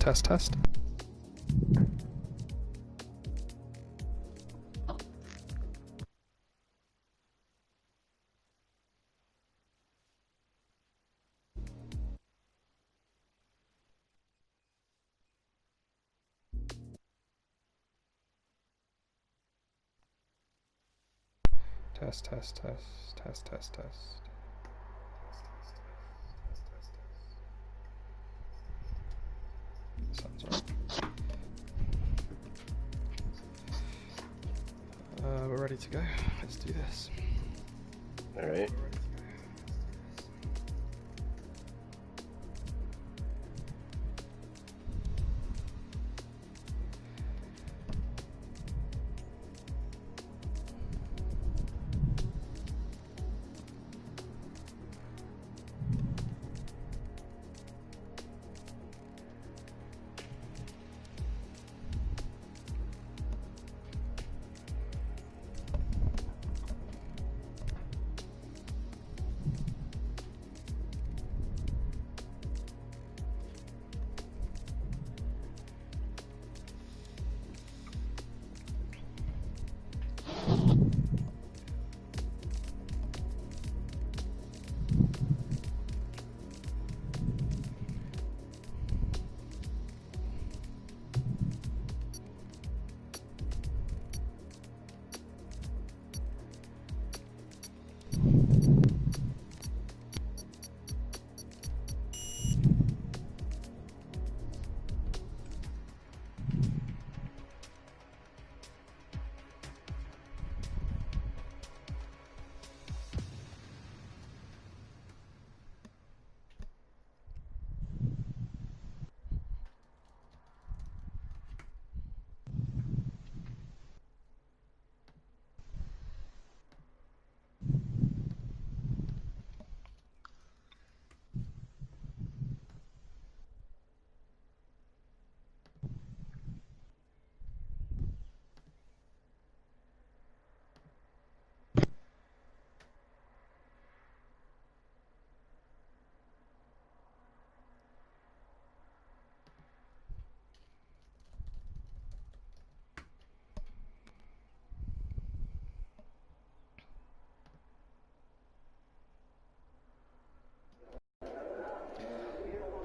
Test, test. Test, test, test, test, test, test. Sounds right. We're ready to go. Let's do this. All right.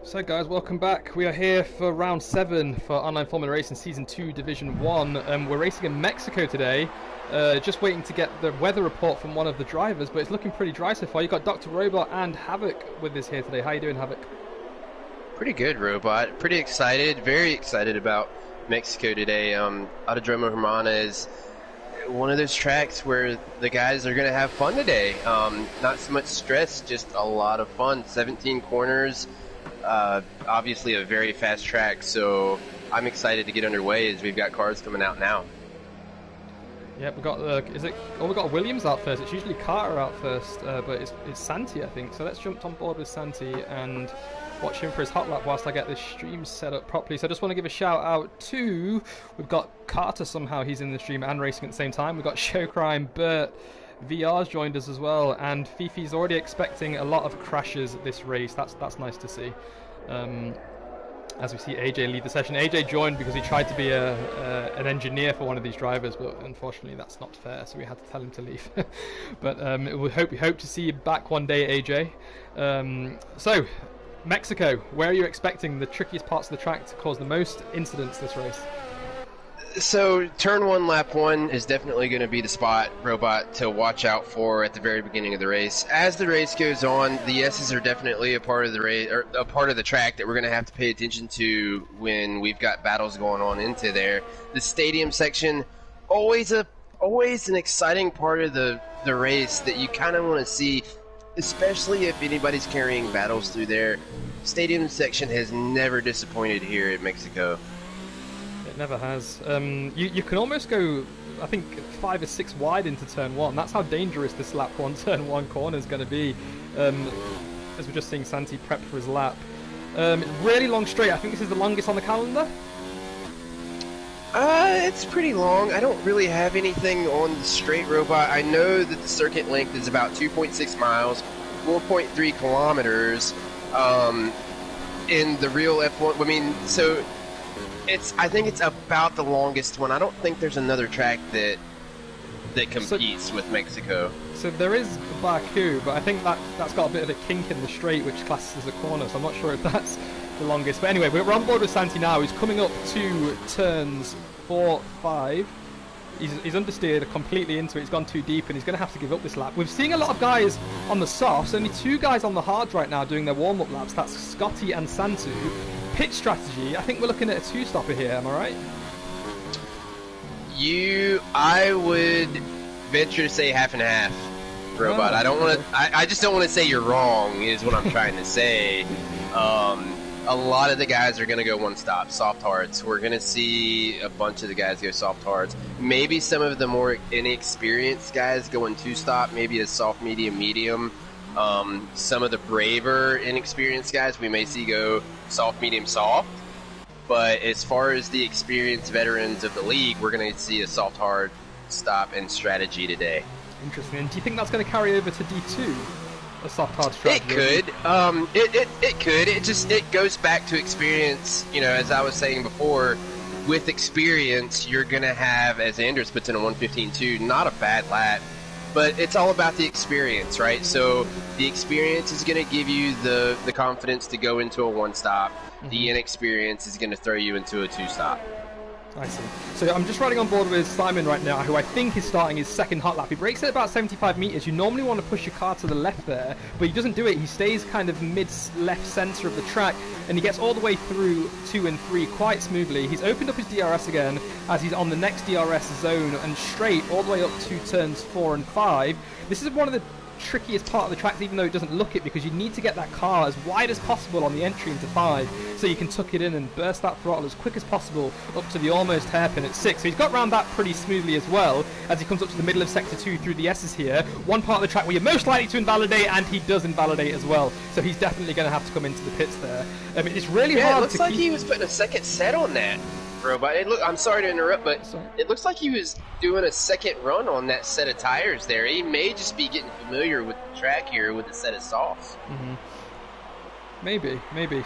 So guys, welcome back. We are here for round 7 for Online Formula Racing Season 2 Division 1. We're racing in Mexico today. Just waiting to get the weather report from one of the drivers, but it's looking pretty dry so far. You've got Dr. Robot and Havoc with us here today. How you doing, Havoc? Pretty good, Robot. Pretty excited, very excited about Mexico today. Autodromo Hermana is one of those tracks where the guys are going to have fun today. Not so much stress, just a lot of fun. 17 corners. Obviously a very fast track, so I'm excited to get underway as we've got cars coming out now. Yeah, we got we got Williams out first. It's usually Carter out first, but it's Santi, I think. So let's jump on board with Santi and watch him for his hot lap whilst I get this stream set up properly. So I just want to give a shout out to, we've got Carter somehow, he's in the stream and racing at the same time. We've got Showcrime, Bert, VR's joined us as well, and Fifi's already expecting a lot of crashes this race. That's nice to see. As we see AJ lead the session. AJ joined because he tried to be an engineer for one of these drivers, but unfortunately that's not fair, so we had to tell him to leave. But we hope to see you back one day, AJ. So, Mexico, where are you expecting the trickiest parts of the track to cause the most incidents this race? So, turn 1, lap 1 is definitely going to be the spot, Robot, to watch out for at the very beginning of the race. As the race goes on, the S's are definitely a part of the race, or a part of the track that we're going to have to pay attention to when we've got battles going on into there. The stadium section, always an exciting part of the race that you kind of want to see, especially if anybody's carrying battles through there. Stadium section has never disappointed here at Mexico. It never has. You can almost go, I think, 5 or 6 wide into turn 1. That's how dangerous this lap 1, turn 1 corner is going to be. As we're just seeing Santi prep for his lap. Really long straight. I think this is the longest on the calendar. It's pretty long. I don't really have anything on the straight, Robot. I know that the circuit length is about 2.6 miles, 4.3 kilometers. in the real F1. I mean, so I think it's about the longest one. I don't think there's another track that competes with Mexico. So there is Baku, but I think that's got a bit of a kink in the straight, which classes as a corner, so I'm not sure if that's the longest. But anyway, we're on board with Santi now. He's coming up to turns 4, 5. He's understeered completely into it. He's gone too deep, and he's going to have to give up this lap. We're seeing a lot of guys on the softs. Only 2 guys on the hards right now doing their warm-up laps. That's Scotty and Santu. Pit strategy, I think we're looking at a 2-stopper here. Am I right? I would venture to say half and half, Robot. I don't want to. I just don't want to say you're wrong. Is what I'm trying to say. A lot of the guys are going to go one stop, soft hards. We're going to see a bunch of the guys go soft hards. Maybe some of the more inexperienced guys going 2-stop, maybe a soft, medium, medium. Some of the braver, inexperienced guys we may see go soft, medium, soft. But as far as the experienced veterans of the league, we're going to see a soft, hard stop and strategy today. Interesting. And do you think that's going to carry over to D2? A soft, hard strategy? It could. It could. It goes back to experience. You know, as I was saying before, with experience, you're going to have, as Anders puts in a 1:15.2, not a bad lap. But it's all about the experience, right? So the experience is going to give you the confidence to go into a 1-stop. The inexperience is going to throw you into a 2-stop. I see. So I'm just riding on board with Simon right now, who I think is starting his second hot lap. He brakes at about 75 meters. You normally want to push your car to the left there, but he doesn't do it. He stays kind of mid-left center of the track, and he gets all the way through 2 and 3 quite smoothly. He's opened up his DRS again as he's on the next DRS zone and straight all the way up to turns 4 and 5. This is one of the trickiest part of the track, even though it doesn't look it, because you need to get that car as wide as possible on the entry into 5 so you can tuck it in and burst that throttle as quick as possible up to the almost hairpin at 6. So he's got around that pretty smoothly as well as he comes up to the middle of sector 2 through the S's here. One part of the track where you're most likely to invalidate, and he does invalidate as well, so he's definitely going to have to come into the pits there. I mean, it's really hard. It looks like he was putting a second set on that, Robot. I'm sorry to interrupt, but it looks like he was doing a second run on that set of tires there. He may just be getting familiar with the track here with a set of softs. Maybe.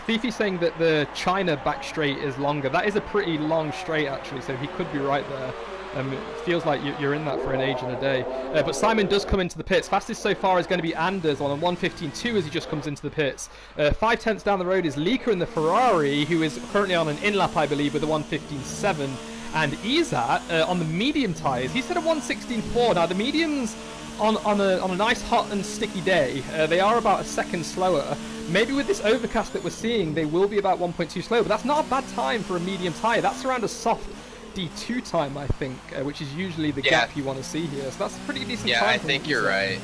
Fifi's saying that the China back straight is longer. That is a pretty long straight, actually, so he could be right there. It feels like you're in that for an age and a day. But Simon does come into the pits. Fastest so far is going to be Anders on a 1:15.2 as he just comes into the pits. 5 tenths down the road is Lika in the Ferrari, who is currently on an in-lap, I believe, with a 1:15.7. And Izat on the medium tyres. He's at a 1:16.4. Now, the mediums on a nice hot and sticky day, they are about a second slower. Maybe with this overcast that we're seeing, they will be about 1.2 slower, but that's not a bad time for a medium tyre. That's around a soft D2 time, I think, which is usually the gap you want to see here. So that's a pretty decent time. I think you're right.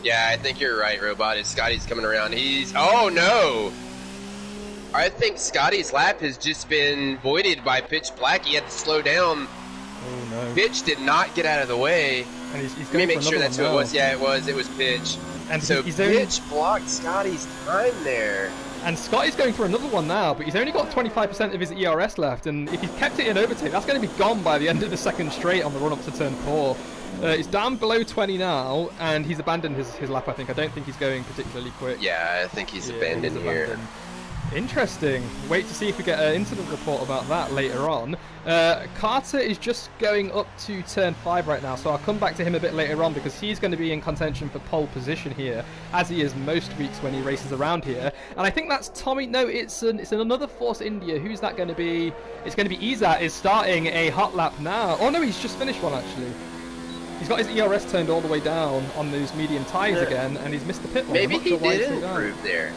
Yeah, I think you're right, Robot. As Scotty's coming around, oh no! I think Scotty's lap has just been voided by Pitch Black. He had to slow down. Oh no! Pitch did not get out of the way. And he's Let me make sure that's who it was. Yeah, it was Pitch. And so Pitch blocked Scotty's time there. And Scotty's going for another one now, but he's only got 25% of his ERS left, and if he's kept it in overtake, that's going to be gone by the end of the second straight on the run-up to turn 4. He's down below 20 now, and he's abandoned his lap, I think. I don't think he's going particularly quick. Yeah, I think he's abandoned here. Interesting. Wait to see if we get an incident report about that later on. Carter is just going up to turn 5 right now, so I'll come back to him a bit later on because he's going to be in contention for pole position here, as he is most weeks when he races around here. And I think that's Tommy. No, it's another Force India. Who's that going to be? It's going to be Izat is starting a hot lap now. Oh no, he's just finished one actually. He's got his ERS turned all the way down on those medium tyres again, and he's missed the pit lane. Maybe he did improve there.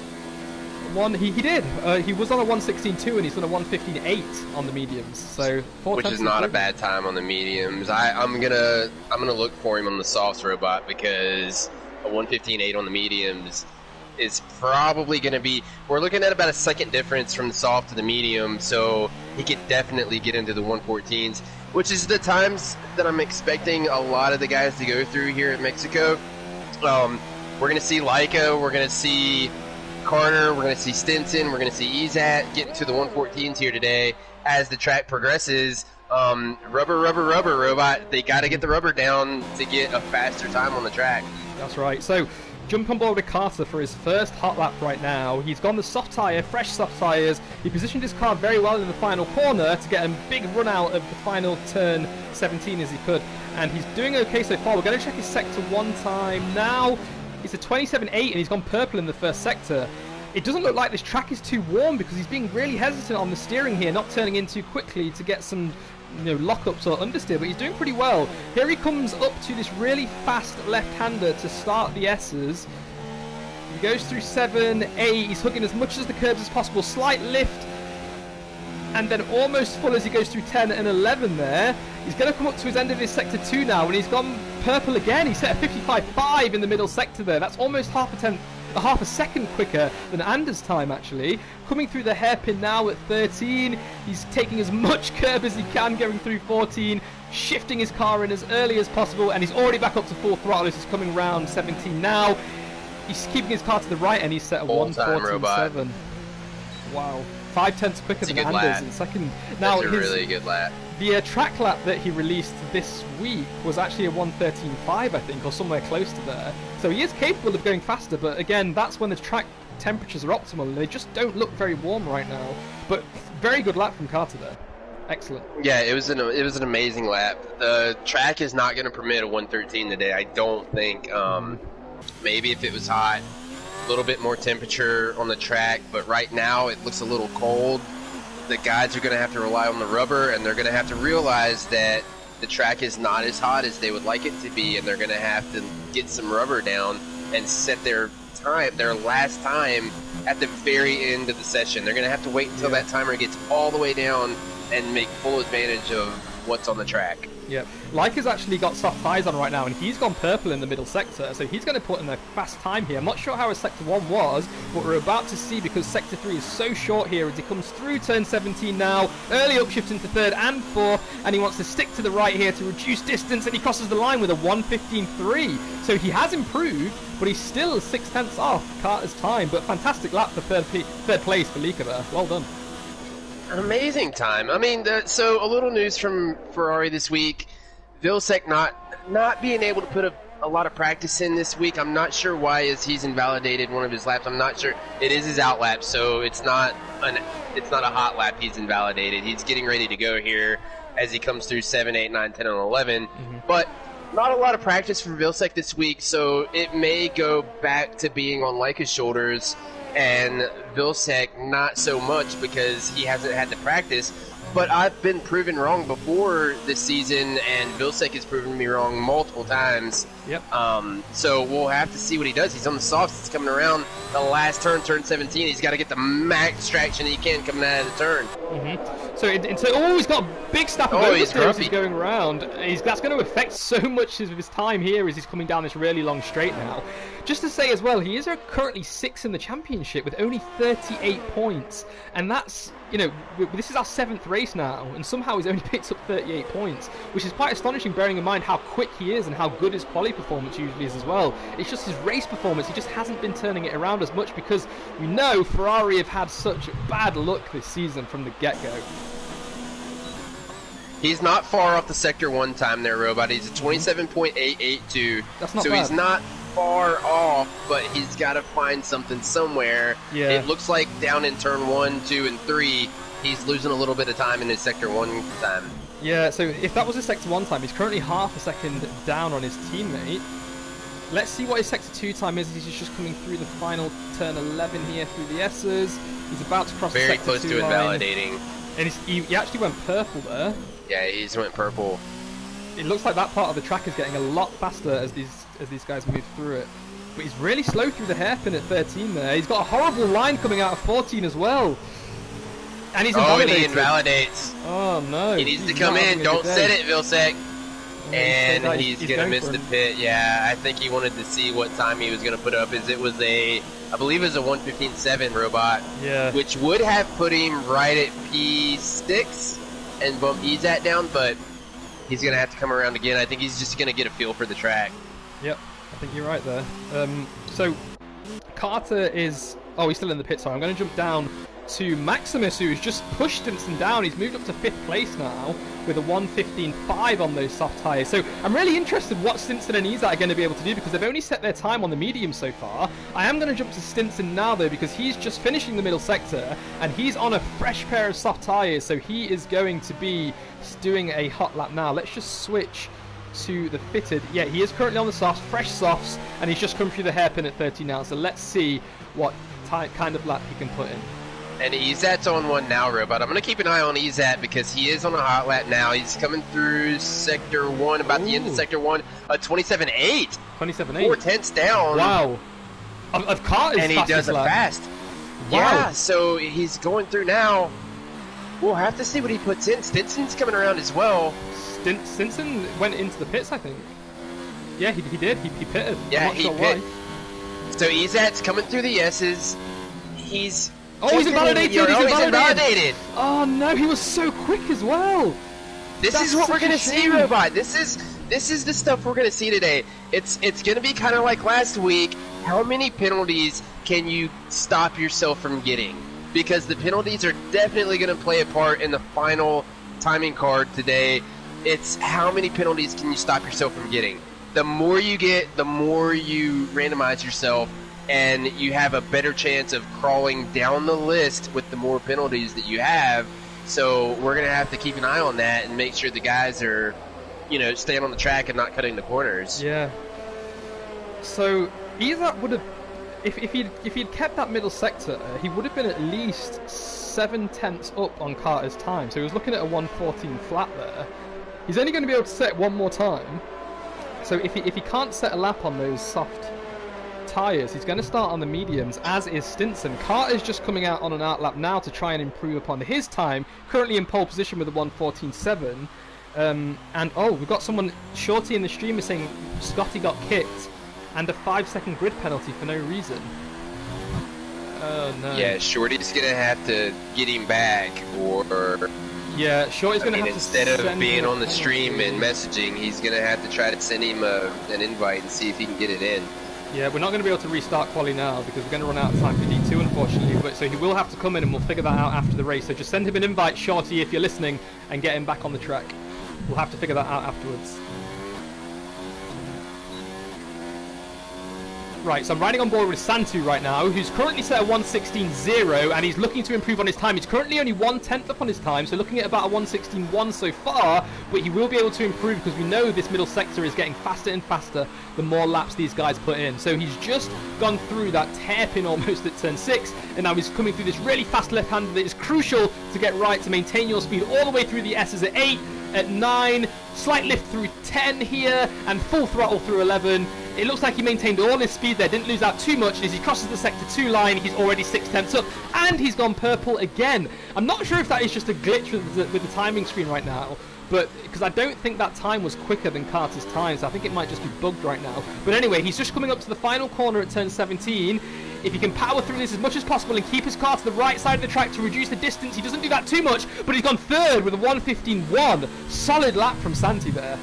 He did. He was on a 1:16.2 and he's on a 1:15.8 on the mediums. So which is not a bad time on the mediums. I'm gonna look for him on the softs, Robot, because a 1:15.8 on the mediums is probably going to be. We're looking at about a second difference from the soft to the medium, so he could definitely get into the 1:14s, which is the times that I'm expecting a lot of the guys to go through here at Mexico. We're going to see Leica. We're going to see Carter, we're going to see Stinson, we're going to see Izat getting to the 1:14s here today as the track progresses. Rubber, Robot. They got to get the rubber down to get a faster time on the track. That's right. So jump on board with Carter for his first hot lap right now. He's gone the soft tyre, fresh soft tyres. He positioned his car very well in the final corner to get a big run out of the final turn 17 as he could. And he's doing okay so far. We're going to check his sector one time now. It's a 27.8 and he's gone purple in the first sector. It doesn't look like this track is too warm because he's being really hesitant on the steering here, not turning in too quickly to get some lockups or understeer, but he's doing pretty well. Here he comes up to this really fast left-hander to start the S's. He goes through 7, 8, he's hugging as much as the curbs as possible, slight lift, and then almost full as he goes through 10 and 11 there. He's going to come up to his end of his sector 2 now, and he's gone purple again. He set a 55.5 in the middle sector there. That's almost half a second quicker than Anders' time, actually. Coming through the hairpin now at 13. He's taking as much curb as he can, going through 14, shifting his car in as early as possible, and he's already back up to full throttle as he's coming round 17 now. He's keeping his car to the right, and he's set a 1:14.7. Wow. 5/10 quicker than Anders in second. Now, that's a really good lap. The track lap that he released this week was actually a 1:13.5, I think, or somewhere close to there. So he is capable of going faster, but again, that's when the track temperatures are optimal, and they just don't look very warm right now. But very good lap from Carter there. Excellent. Yeah, it was an amazing lap. The track is not going to permit a 1:13 today, I don't think. Maybe if it was hot, a little bit more temperature on the track, but right now it looks a little cold. The guys are going to have to rely on the rubber, and they're going to have to realize that the track is not as hot as they would like it to be, and they're going to have to get some rubber down and set their last time at the very end of the session. They're going to have to wait until that timer gets all the way down and make full advantage of what's on the track. Yep. Leica's actually got soft tyres on right now, and he's gone purple in the middle sector, so he's going to put in a fast time here. I'm not sure how his sector 1 was, but we're about to see, because sector 3 is so short here as he comes through turn 17 now. Early upshift into 3rd and 4th, and he wants to stick to the right here to reduce distance, and he crosses the line with a 1:15.3. So he has improved, but he's still 6/10 off Carter's time. But fantastic lap for third place for Leica there. Well done. An amazing time. I mean, so a little news from Ferrari this week. Vilsack not being able to put a lot of practice in this week. I'm not sure why, as he's invalidated one of his laps. I'm not sure. It is his out lap, so it's not a hot lap. He's invalidated. He's getting ready to go here as he comes through 7, 8, 9, 10, and 11. But not a lot of practice for Vilsack this week, so it may go back to being on Leica's shoulders, and Vilsack not so much because he hasn't had to practice. But I've been proven wrong before this season, and Vilsack has proven me wrong multiple times. Yep. So we'll have to see what he does. He's on the softs. It's coming around the last turn 17. He's got to get the max traction he can coming out of the turn. So he's got a big stack of oversteer as he's going around. That's going to affect so much of his time here as he's coming down this really long straight now. Just to say as well, he is currently 6th in the championship with only 38 points, and that's, this is our 7th race now, and somehow he's only picked up 38 points, which is quite astonishing, bearing in mind how quick he is and how good his quali performance usually is as well. It's just his race performance, he just hasn't been turning it around as much, because we know Ferrari have had such bad luck this season from the get-go. He's not far off the sector 1 time there, Robot. He's a 27.882. That's not so bad. He's not far off, but he's got to find something somewhere. Yeah. It looks like down in turn 1, 2, and 3, he's losing a little bit of time in his sector 1 time. Yeah, so if that was his sector 1 time, he's currently half a second down on his teammate. Let's see what his sector 2 time is. He's just coming through the final turn 11 here through the S's. He's about to cross the sector 2 line. Very close to invalidating. And he actually went purple there. Yeah, he just went purple. It looks like that part of the track is getting a lot faster as these guys move through it. But he's really slow through the hairpin at 13 there. He's got a horrible line coming out of 14 as well. And he's invalidated. And he invalidates. Oh no. He needs to come in. Don't set it, Vilsack. And he's going to miss the pit. Yeah, I think he wanted to see what time he was going to put up. I believe it was a 1:15.7 Robot. Yeah. Which would have put him right at P6 and bump EZAT down, but he's going to have to come around again. I think he's just going to get a feel for the track. Yep, I think you're right there. So Carter is... Oh, he's still in the pit, sorry. I'm going to jump down to Maximus, who's just pushed Stinson down. He's moved up to 5th place now with a 1:15.5 on those soft tyres. So I'm really interested what Stinson and Izat are going to be able to do, because they've only set their time on the medium so far. I am going to jump to Stinson now, though, because he's just finishing the middle sector, and he's on a fresh pair of soft tyres, so he is going to be doing a hot lap now. Let's just switch to the fitted. Yeah, he is currently on the softs, fresh softs, and he's just come through the hairpin at 30 now, so let's see what kind of lap he can put in. And Izat's on one now, Robot. I'm going to keep an eye on Izat because he is on a hot lap now. He's coming through Sector 1, about the end of Sector 1, a 27.8. 27.8. 4 tenths down. Wow. Of Carter's and he does it lap. fast. Wow. Yeah, so he's going through now. We'll have to see what he puts in. Stinson's coming around as well. Stinson went into the pits, I think. Yeah, he did. He pitted. Yeah, I'm not sure pit. why. So Izat's coming through the S's. He's... he's invalidated! He's invalidated! Oh no, he was so quick as well! This is what we're gonna see, Robot. This is the stuff we're gonna see today. It's gonna be kind of like last week. How many penalties can you stop yourself from getting? Because the penalties are definitely gonna play a part in the final timing card today. It's how many penalties can you stop yourself from getting? The more you get, the more you randomize yourself, and you have a better chance of crawling down the list with the more penalties that you have. So we're going to have to keep an eye on that and make sure the guys are, staying on the track and not cutting the corners. Yeah. So Izat would have, if he'd kept that middle sector, he would have been at least 7 tenths up on Carter's time. So he was looking at a 1:14 flat there. He's only going to be able to set one more time. So if he can't set a lap on those soft tyres, he's going to start on the mediums, as is Stinson. Carter's just coming out on an out lap now to try and improve upon his time, currently in pole position with a 1:14.7. And we've got someone, Shorty in the stream is saying Scotty got kicked and a 5-second grid penalty for no reason. Oh no. Yeah, Shorty's going to have to get him back, or... Yeah, Shorty's going to have to instead of being on the stream and messaging, he's going to have to try to send him an invite and see if he can get it in. Yeah, we're not going to be able to restart quali now because we're going to run out of time for D2, unfortunately. But so he will have to come in, and we'll figure that out after the race. So just send him an invite, Shorty, if you're listening, and get him back on the track. We'll have to figure that out afterwards. Right, so I'm riding on board with Santu right now, who's currently set a 1:16.0, and he's looking to improve on his time. He's currently only 1 tenth up on his time, so looking at about a 1:16.1 so far, but he will be able to improve because we know this middle sector is getting faster and faster the more laps these guys put in. So he's just gone through that hairpin almost at turn 6, and now he's coming through this really fast left-hander that is crucial to get right to maintain your speed all the way through the S's at 8, at 9, slight lift through 10 here, and full throttle through 11. It looks like he maintained all his speed there, didn't lose out too much, and as he crosses the sector 2 line, he's already 6 tenths up, and he's gone purple again. I'm not sure if that is just a glitch with the timing screen right now, but because I don't think that time was quicker than Carter's time, so I think it might just be bugged right now. But anyway, he's just coming up to the final corner at turn 17. If he can power through this as much as possible and keep his car to the right side of the track to reduce the distance, he doesn't do that too much, but he's gone third with a 1:15.1. Solid lap from Santi there.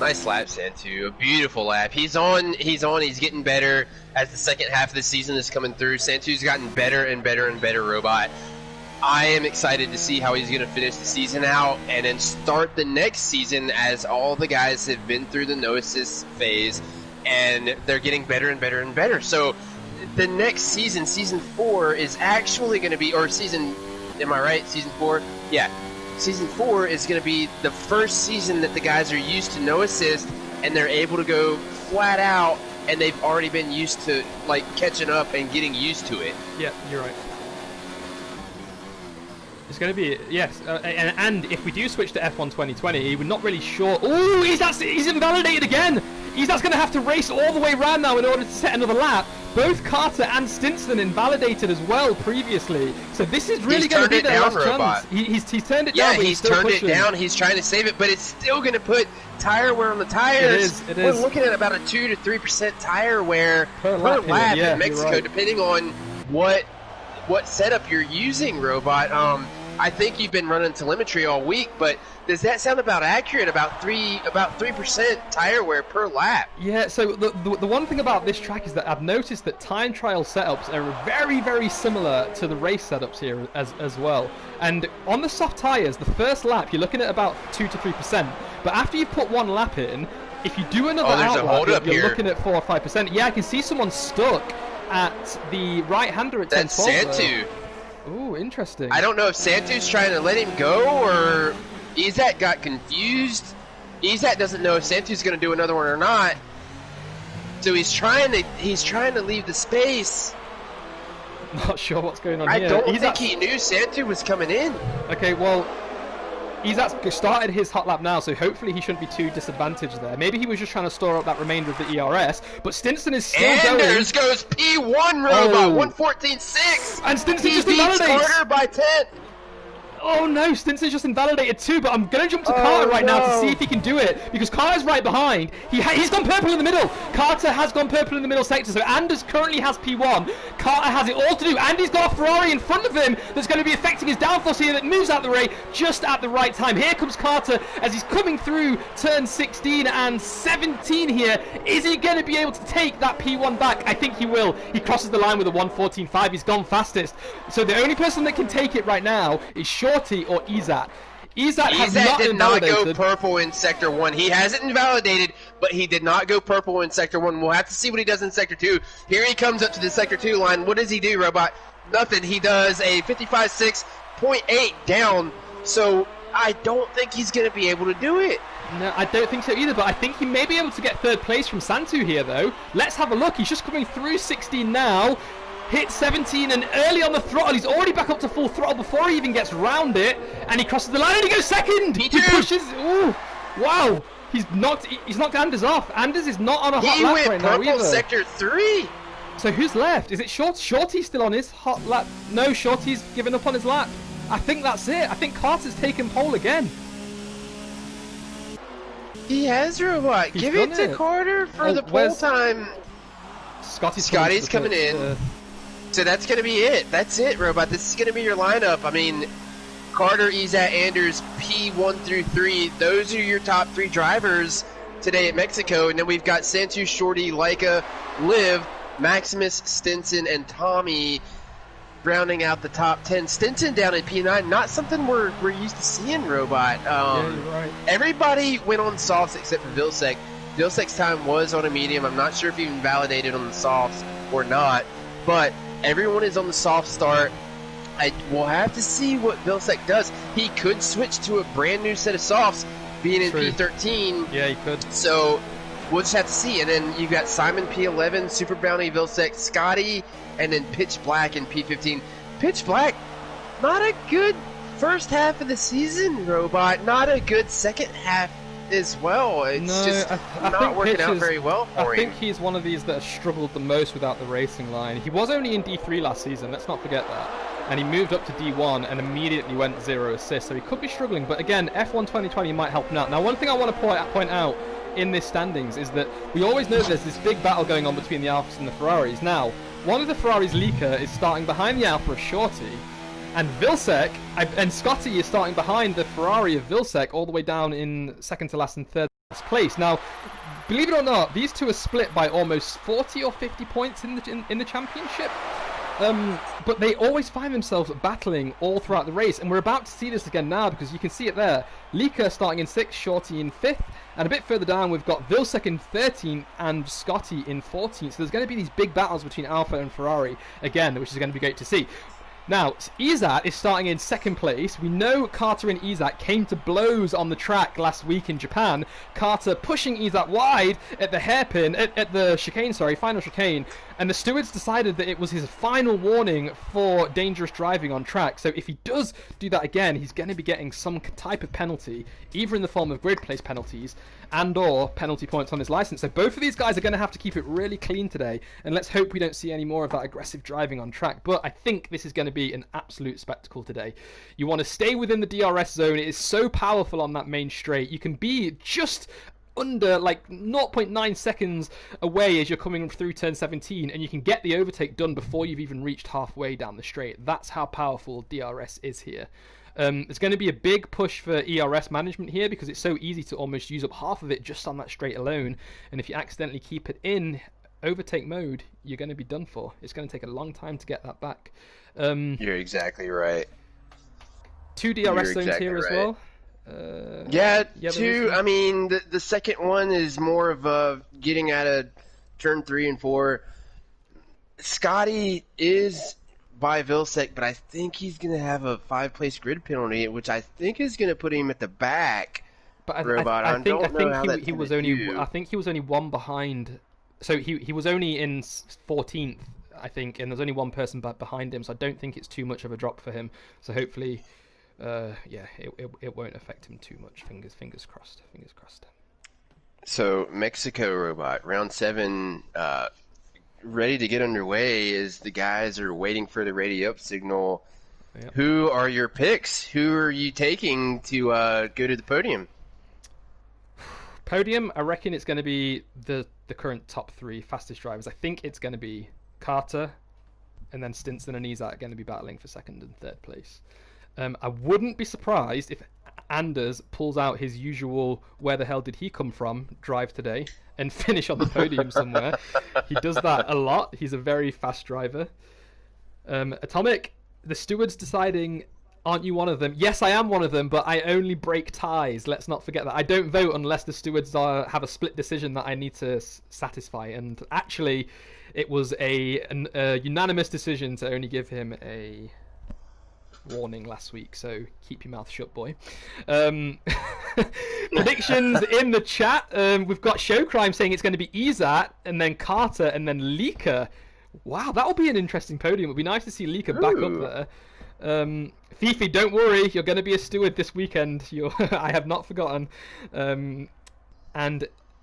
Nice lap, Santu. A beautiful lap. He's getting better as the second half of the season is coming through. Santu's gotten better and better and better, Robot. I am excited to see how he's going to finish the season out and then start the next season, as all the guys have been through the no assist phase and they're getting better and better and better. So the next season, season 4, is actually going to be, or season, am I right? Season 4? Yeah. Season 4 is going to be the first season that the guys are used to no assist, and they're able to go flat out, and they've already been used to catching up and getting used to it. Yeah, you're right. It's going to be, yes, and if we do switch to F1 2020, we're not really sure. Oh, he's invalidated again! Izat's going to have to race all the way around now in order to set another lap. Both Carter and Stinson invalidated as well previously. So this is really going to be their last chance. He's turned it down, but he's turned it down. He's trying to save it, but it's still going to put tire wear on the tires. It is. We're looking at about a 2 to 3% tire wear per lap in Mexico, depending on what setup you're using, Robot. I think you've been running telemetry all week, but does that sound about accurate? About 3% tire wear per lap. Yeah, so the one thing about this track is that I've noticed that time trial setups are very, very similar to the race setups here as well. And on the soft tyres, the first lap, you're looking at about 2 to 3%. But after you've put one lap in, if you do another outlap, you're looking at 4 or 5%. Yeah, I can see someone stuck at the right-hander at 10-12. That's Santu. Ooh, interesting. I don't know if Santu's trying to let him go or Izat got confused. Izat doesn't know if Santu's going to do another one or not. So he's trying to leave the space. Not sure what's going on here. I don't think he knew Santu was coming in. Okay, well, Izat's started his hot lap now, so hopefully he shouldn't be too disadvantaged there. Maybe he was just trying to store up that remainder of the ERS, but Stinson is still going. Anders goes P1 robot, 114.6. And Stinson just invalidates. He beats Carter by 10. Oh no, Stinson's just invalidated too, but I'm going to jump to Carter right now to see if he can do it, because Carter's right behind. He's gone purple in the middle. Carter has gone purple in the middle sector, so Anders currently has P1. Carter has it all to do. Andy's got a Ferrari in front of him that's going to be affecting his downforce here that moves out the way just at the right time. Here comes Carter as he's coming through turn 16 and 17 here. Is he going to be able to take that P1 back? I think he will. He crosses the line with a 114.5. He's gone fastest. So the only person that can take it right now is Shorty or Izat. Izat did not go purple in Sector 1. He hasn't invalidated, but he did not go purple in Sector 1. We'll have to see what he does in Sector 2. Here he comes up to the Sector 2 line. What does he do, Robot? Nothing. He does a 55.6.8 down, so I don't think he's going to be able to do it. No, I don't think so either, but I think he may be able to get third place from Santu here, though. Let's have a look. He's just coming through 16 now. Hit 17 and early on the throttle. He's already back up to full throttle before he even gets round it, and he crosses the line and he goes second. He pushes. Ooh, wow! He's knocked Anders off. Anders is not on a hot lap right now either. He went purple Sector 3. So who's left? Is it Shorty's still on his hot lap? No, Shorty's given up on his lap. I think that's it. I think Carter's taken pole again. He has, Robot. Give it to Carter for the pole time. Scotty's coming in. So that's going to be it. That's it, Robot. This is going to be your lineup. I mean, Carter, Izat, Anders, P1 through 3. Those are your top 3 drivers today at Mexico. And then we've got Santu, Shorty, Leica, Liv, Maximus, Stinson, and Tommy rounding out the top 10. Stinson down at P9, not something we're used to seeing, Robot. Yeah, you're right. Everybody went on softs except for Vilsec. Vilsec's time was on a medium. I'm not sure if he even validated on the softs or not, but everyone is on the soft start. We'll have to see what Vilsec does. He could switch to a brand new set of softs, being in P13. Yeah, he could. So we'll just have to see. And then you've got Simon P11, Super Bounty, Vilsec, Scotty, and then Pitch Black in P15. Pitch Black, not a good first half of the season, Robot. Not a good second half as well. It's just not working out very well for him. I think he's one of these that has struggled the most without the racing line. He was only in D3 last season, let's not forget that. And he moved up to D1 and immediately went 0 assists, so he could be struggling. But again, F1 2020 might help him out. Now, one thing I want to point out in this standings is that we always know there's this big battle going on between the Alphas and the Ferraris. Now, one of the Ferraris, Leica, is starting behind the Alpha of Shorty, and Vilsec and Scotty is starting behind the Ferrari of Vilsec all the way down in second to last and third place. Now, believe it or not, these two are split by almost 40 or 50 points in the championship. But they always find themselves battling all throughout the race, and we're about to see this again now because you can see it there. Leica starting in 6th, Shorty in 5th, and a bit further down we've got Vilsec in 13th and Scotty in 14th. So there's going to be these big battles between Alpha and Ferrari again, which is going to be great to see. Now, Izat is starting in 2nd place. We know Carter and Izat came to blows on the track last week in Japan. Carter pushing Izat wide at the hairpin, at the chicane, final chicane. And the stewards decided that it was his final warning for dangerous driving on track. So if he does do that again, he's going to be getting some type of penalty, either in the form of grid place penalties and or penalty points on his license. So both of these guys are going to have to keep it really clean today. And let's hope we don't see any more of that aggressive driving on track. But I think this is going to be an absolute spectacle today. You want to stay within the DRS zone. It is so powerful on that main straight. You can be just under like 0.9 seconds away as you're coming through turn 17, and you can get the overtake done before you've even reached halfway down the straight. That's how powerful DRS is here. There's going to be a big push for ERS management here because it's so easy to almost use up half of it just on that straight alone. And if you accidentally keep it in overtake mode, you're going to be done for. It's going to take a long time to get that back. You're exactly right. 2 DRS zones here as well. Yeah, two. I mean, the second one is more of a getting out of turn 3 and 4. Scotty is by Vilsec, but I think he's going to have a 5-place grid penalty, which I think is going to put him at the back. But I think he was only one behind. So he was only in 14th, I think, and there's only one person behind him. So I don't think it's too much of a drop for him. So hopefully, it won't affect him too much. Fingers crossed. Fingers crossed. So Mexico robot round 7. Ready to get underway as the guys are waiting for the radio up signal. Yep. Who are your picks? Who are you taking to go to the podium? Podium, I reckon it's going to be the current top 3 fastest drivers. I think it's going to be Carter, and then Stinson and Izat are going to be battling for 2nd and 3rd place. I wouldn't be surprised if Anders pulls out his usual "where the hell did he come from" drive today and finish on the podium somewhere. He does that a lot. He's a very fast driver. Atomic, the stewards deciding, aren't you one of them? Yes, I am one of them, but I only break ties. Let's not forget that. I don't vote unless the stewards have a split decision that I need to satisfy. And actually, it was a unanimous decision to only give him a warning last week, so keep your mouth shut, boy. Predictions in the chat. We've got Showcrime saying it's going to be Izat, and then Carter, and then Leaker. Wow, that'll be an interesting podium. It'll be nice to see Leaker back up there. Fifi, don't worry, you're going to be a steward this weekend. I have not forgotten. And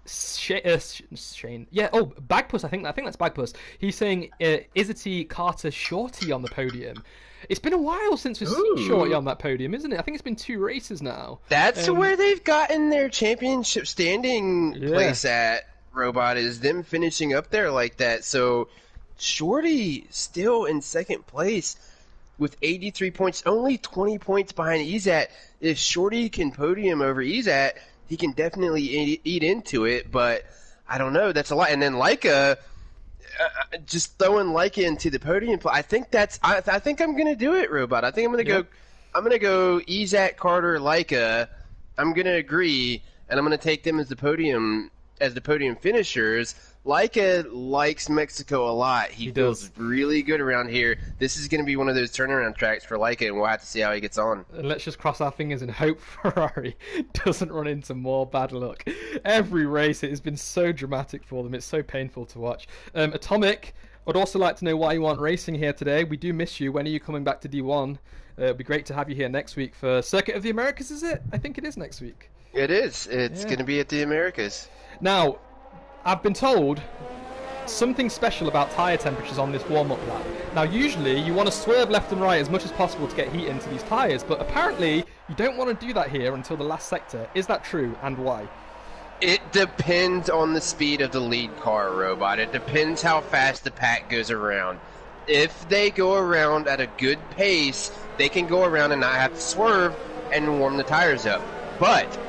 Shane, yeah. Oh, Bagpuss. I think that's Bagpuss. He's saying Izzy, Carter, Shorty on the podium. It's been a while since we've seen Shorty on that podium, isn't it? I think it's been 2 races now. That's where they've gotten their championship standing place at, Robot, is them finishing up there like that. So Shorty still in 2nd place with 83 points, only 20 points behind Izat. If Shorty can podium over Izat, he can definitely eat into it, but I don't know. That's a lot. And then Leica, just throwing Leica into the podium. I think I think I'm gonna do it, Robot. I think I'm gonna go. I'm gonna go Izat, Carter, Leica. I'm gonna agree, and I'm gonna take them as the podium finishers. Leica likes Mexico a lot. He feels really good around here. This is going to be one of those turnaround tracks for Leica, and we'll have to see how he gets on. And let's just cross our fingers and hope Ferrari doesn't run into more bad luck. Every race, it has been so dramatic for them. It's so painful to watch. Atomic, I'd also like to know why you aren't racing here today. We do miss you. When are you coming back to D1? It'd be great to have you here next week for Circuit of the Americas, is it? I think it is next week. It is. It's going to be at the Americas. Now, I've been told something special about tyre temperatures on this warm-up lap. Now, usually you want to swerve left and right as much as possible to get heat into these tyres, but apparently you don't want to do that here until the last sector. Is that true, and why? It depends on the speed of the lead car, Robot. It depends how fast the pack goes around. If they go around at a good pace, they can go around and not have to swerve and warm the tires up. But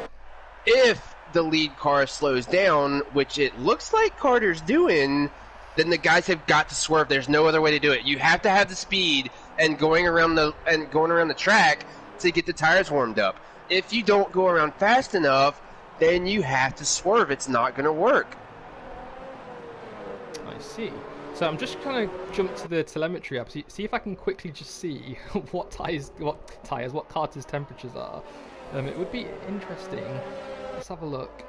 if the lead car slows down, which it looks like Carter's doing, then the guys have got to swerve. There's no other way to do it. You have to have the speed and going around the track to get the tires warmed up. If you don't go around fast enough, then you have to swerve. It's not going to work. I see. So I'm just trying to jump to the telemetry app, see if I can quickly just see what Carter's temperatures are. It would be interesting. Let's have a look.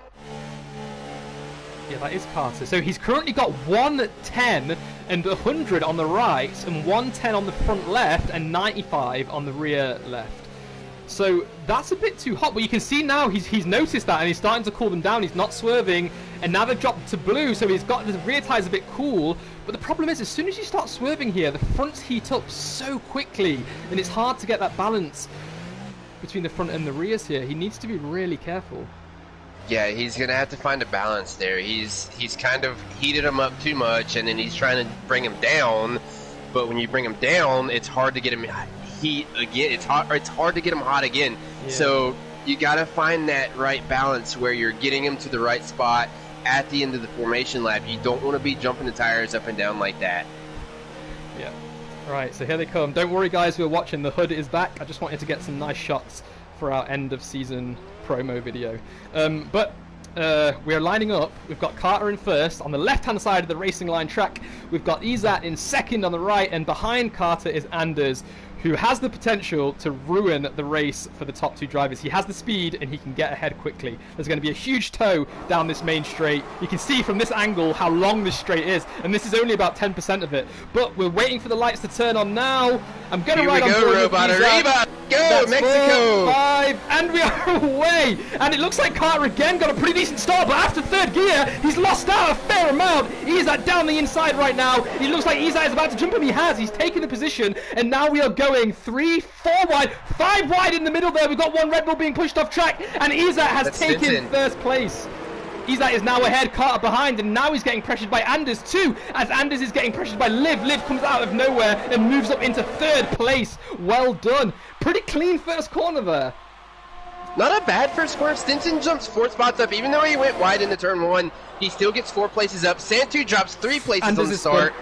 Yeah, that is Carter. So he's currently got 110 and 100 on the right, and 110 on the front left, and 95 on the rear left. So that's a bit too hot, but you can see now he's noticed that, and he's starting to cool them down. He's not swerving, and now they've dropped to blue, so he's got the rear tyres a bit cool. But the problem is, as soon as you start swerving here, the fronts heat up so quickly, and it's hard to get that balance between the front and the rears here. He needs to be really careful. Yeah, he's going to have to find a balance there. He's kind of heated him up too much, and then he's trying to bring him down. But when you bring him down, it's hard to get him. heat again. It's hard to get him hot again. Yeah. So you got to find that right balance where you're getting him to the right spot at the end of the formation lap. You don't want to be jumping the tires up and down like that. Yeah. Right, so here they come. Don't worry, guys who are watching, the hood is back. I just wanted to get some nice shots for our end of season promo video. We're lining up. We've got Carter in first. On the left-hand side of the racing line track, we've got Izat in second on the right, and behind Carter is Anders, who has the potential to ruin the race for the top two drivers. He has the speed and he can get ahead quickly. There's going to be a huge tow down this main straight. You can see from this angle how long this straight is, and this is only about 10% of it. But we're waiting for the lights to turn on now. I'm going to ride on board with Izat. Go, That's Mexico! 4, 5, and we are away! And it looks like Carter again got a pretty decent start, but after third gear, he's lost out a fair amount. Izat down the inside right now. He looks like Izat is about to jump him. He has. He's taken the position, and now we are going 3, 4 wide, 5 wide in the middle there. We've got one Red Bull being pushed off track, and Izat has taken first place. Izat is now ahead, Carter behind, and now he's getting pressured by Anders too, as Anders is getting pressured by Liv. Liv comes out of nowhere and moves up into third place. Well done. Pretty clean first corner there. Not a bad first corner. Stinson jumps 4 spots up. Even though he went wide into turn 1, he still gets 4 places up. Santu drops 3 places Anders on the start.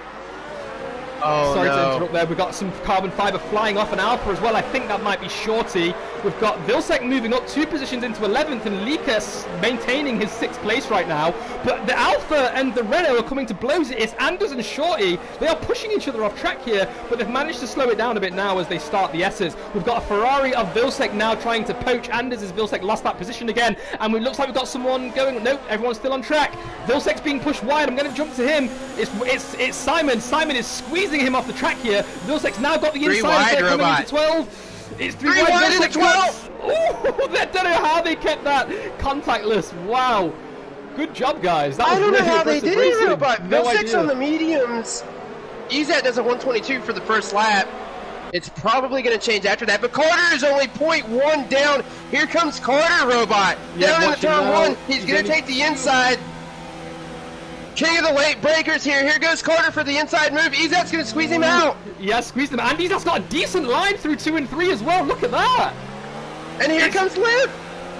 Oh, sorry to no. interrupt there. We've got some carbon fiber flying off an Alpha as well. I think that might be Shorty. We've got Vilsek moving up 2 positions into 11th, and Likas maintaining his 6th place right now. But the Alpha and the Renault are coming to blows. It's Anders and Shorty. They are pushing each other off track here, but they've managed to slow it down a bit now as they start the S's. We've got a Ferrari of Vilsek now trying to poach Anders as Vilsek lost that position again. And it looks like we've got someone going. Nope, everyone's still on track. Vilsek's being pushed wide. I'm going to jump to him. It's Simon. Simon is squeezing him off the track here. Vilsek's now got the inside. They're coming into 12. It's 3 wide into 12. Oh, I don't know how they kept that contactless. Wow. Good job, guys. That was I don't really know how they impressive did racing. it, but No Vilsek's idea. on the mediums. Izat does a 122 for the first lap. It's probably going to change after that, but Carter is only 0.1 down. Here comes Carter, Robot. Yeah, down in the watch him turn now. 1. He's going to take the inside. King of the late breakers here. Here goes Carter for the inside move. Izat's going to squeeze him out. Yeah, squeezed him. And Izat's got a decent line through 2 and 3 as well. Look at that. And here comes Liv.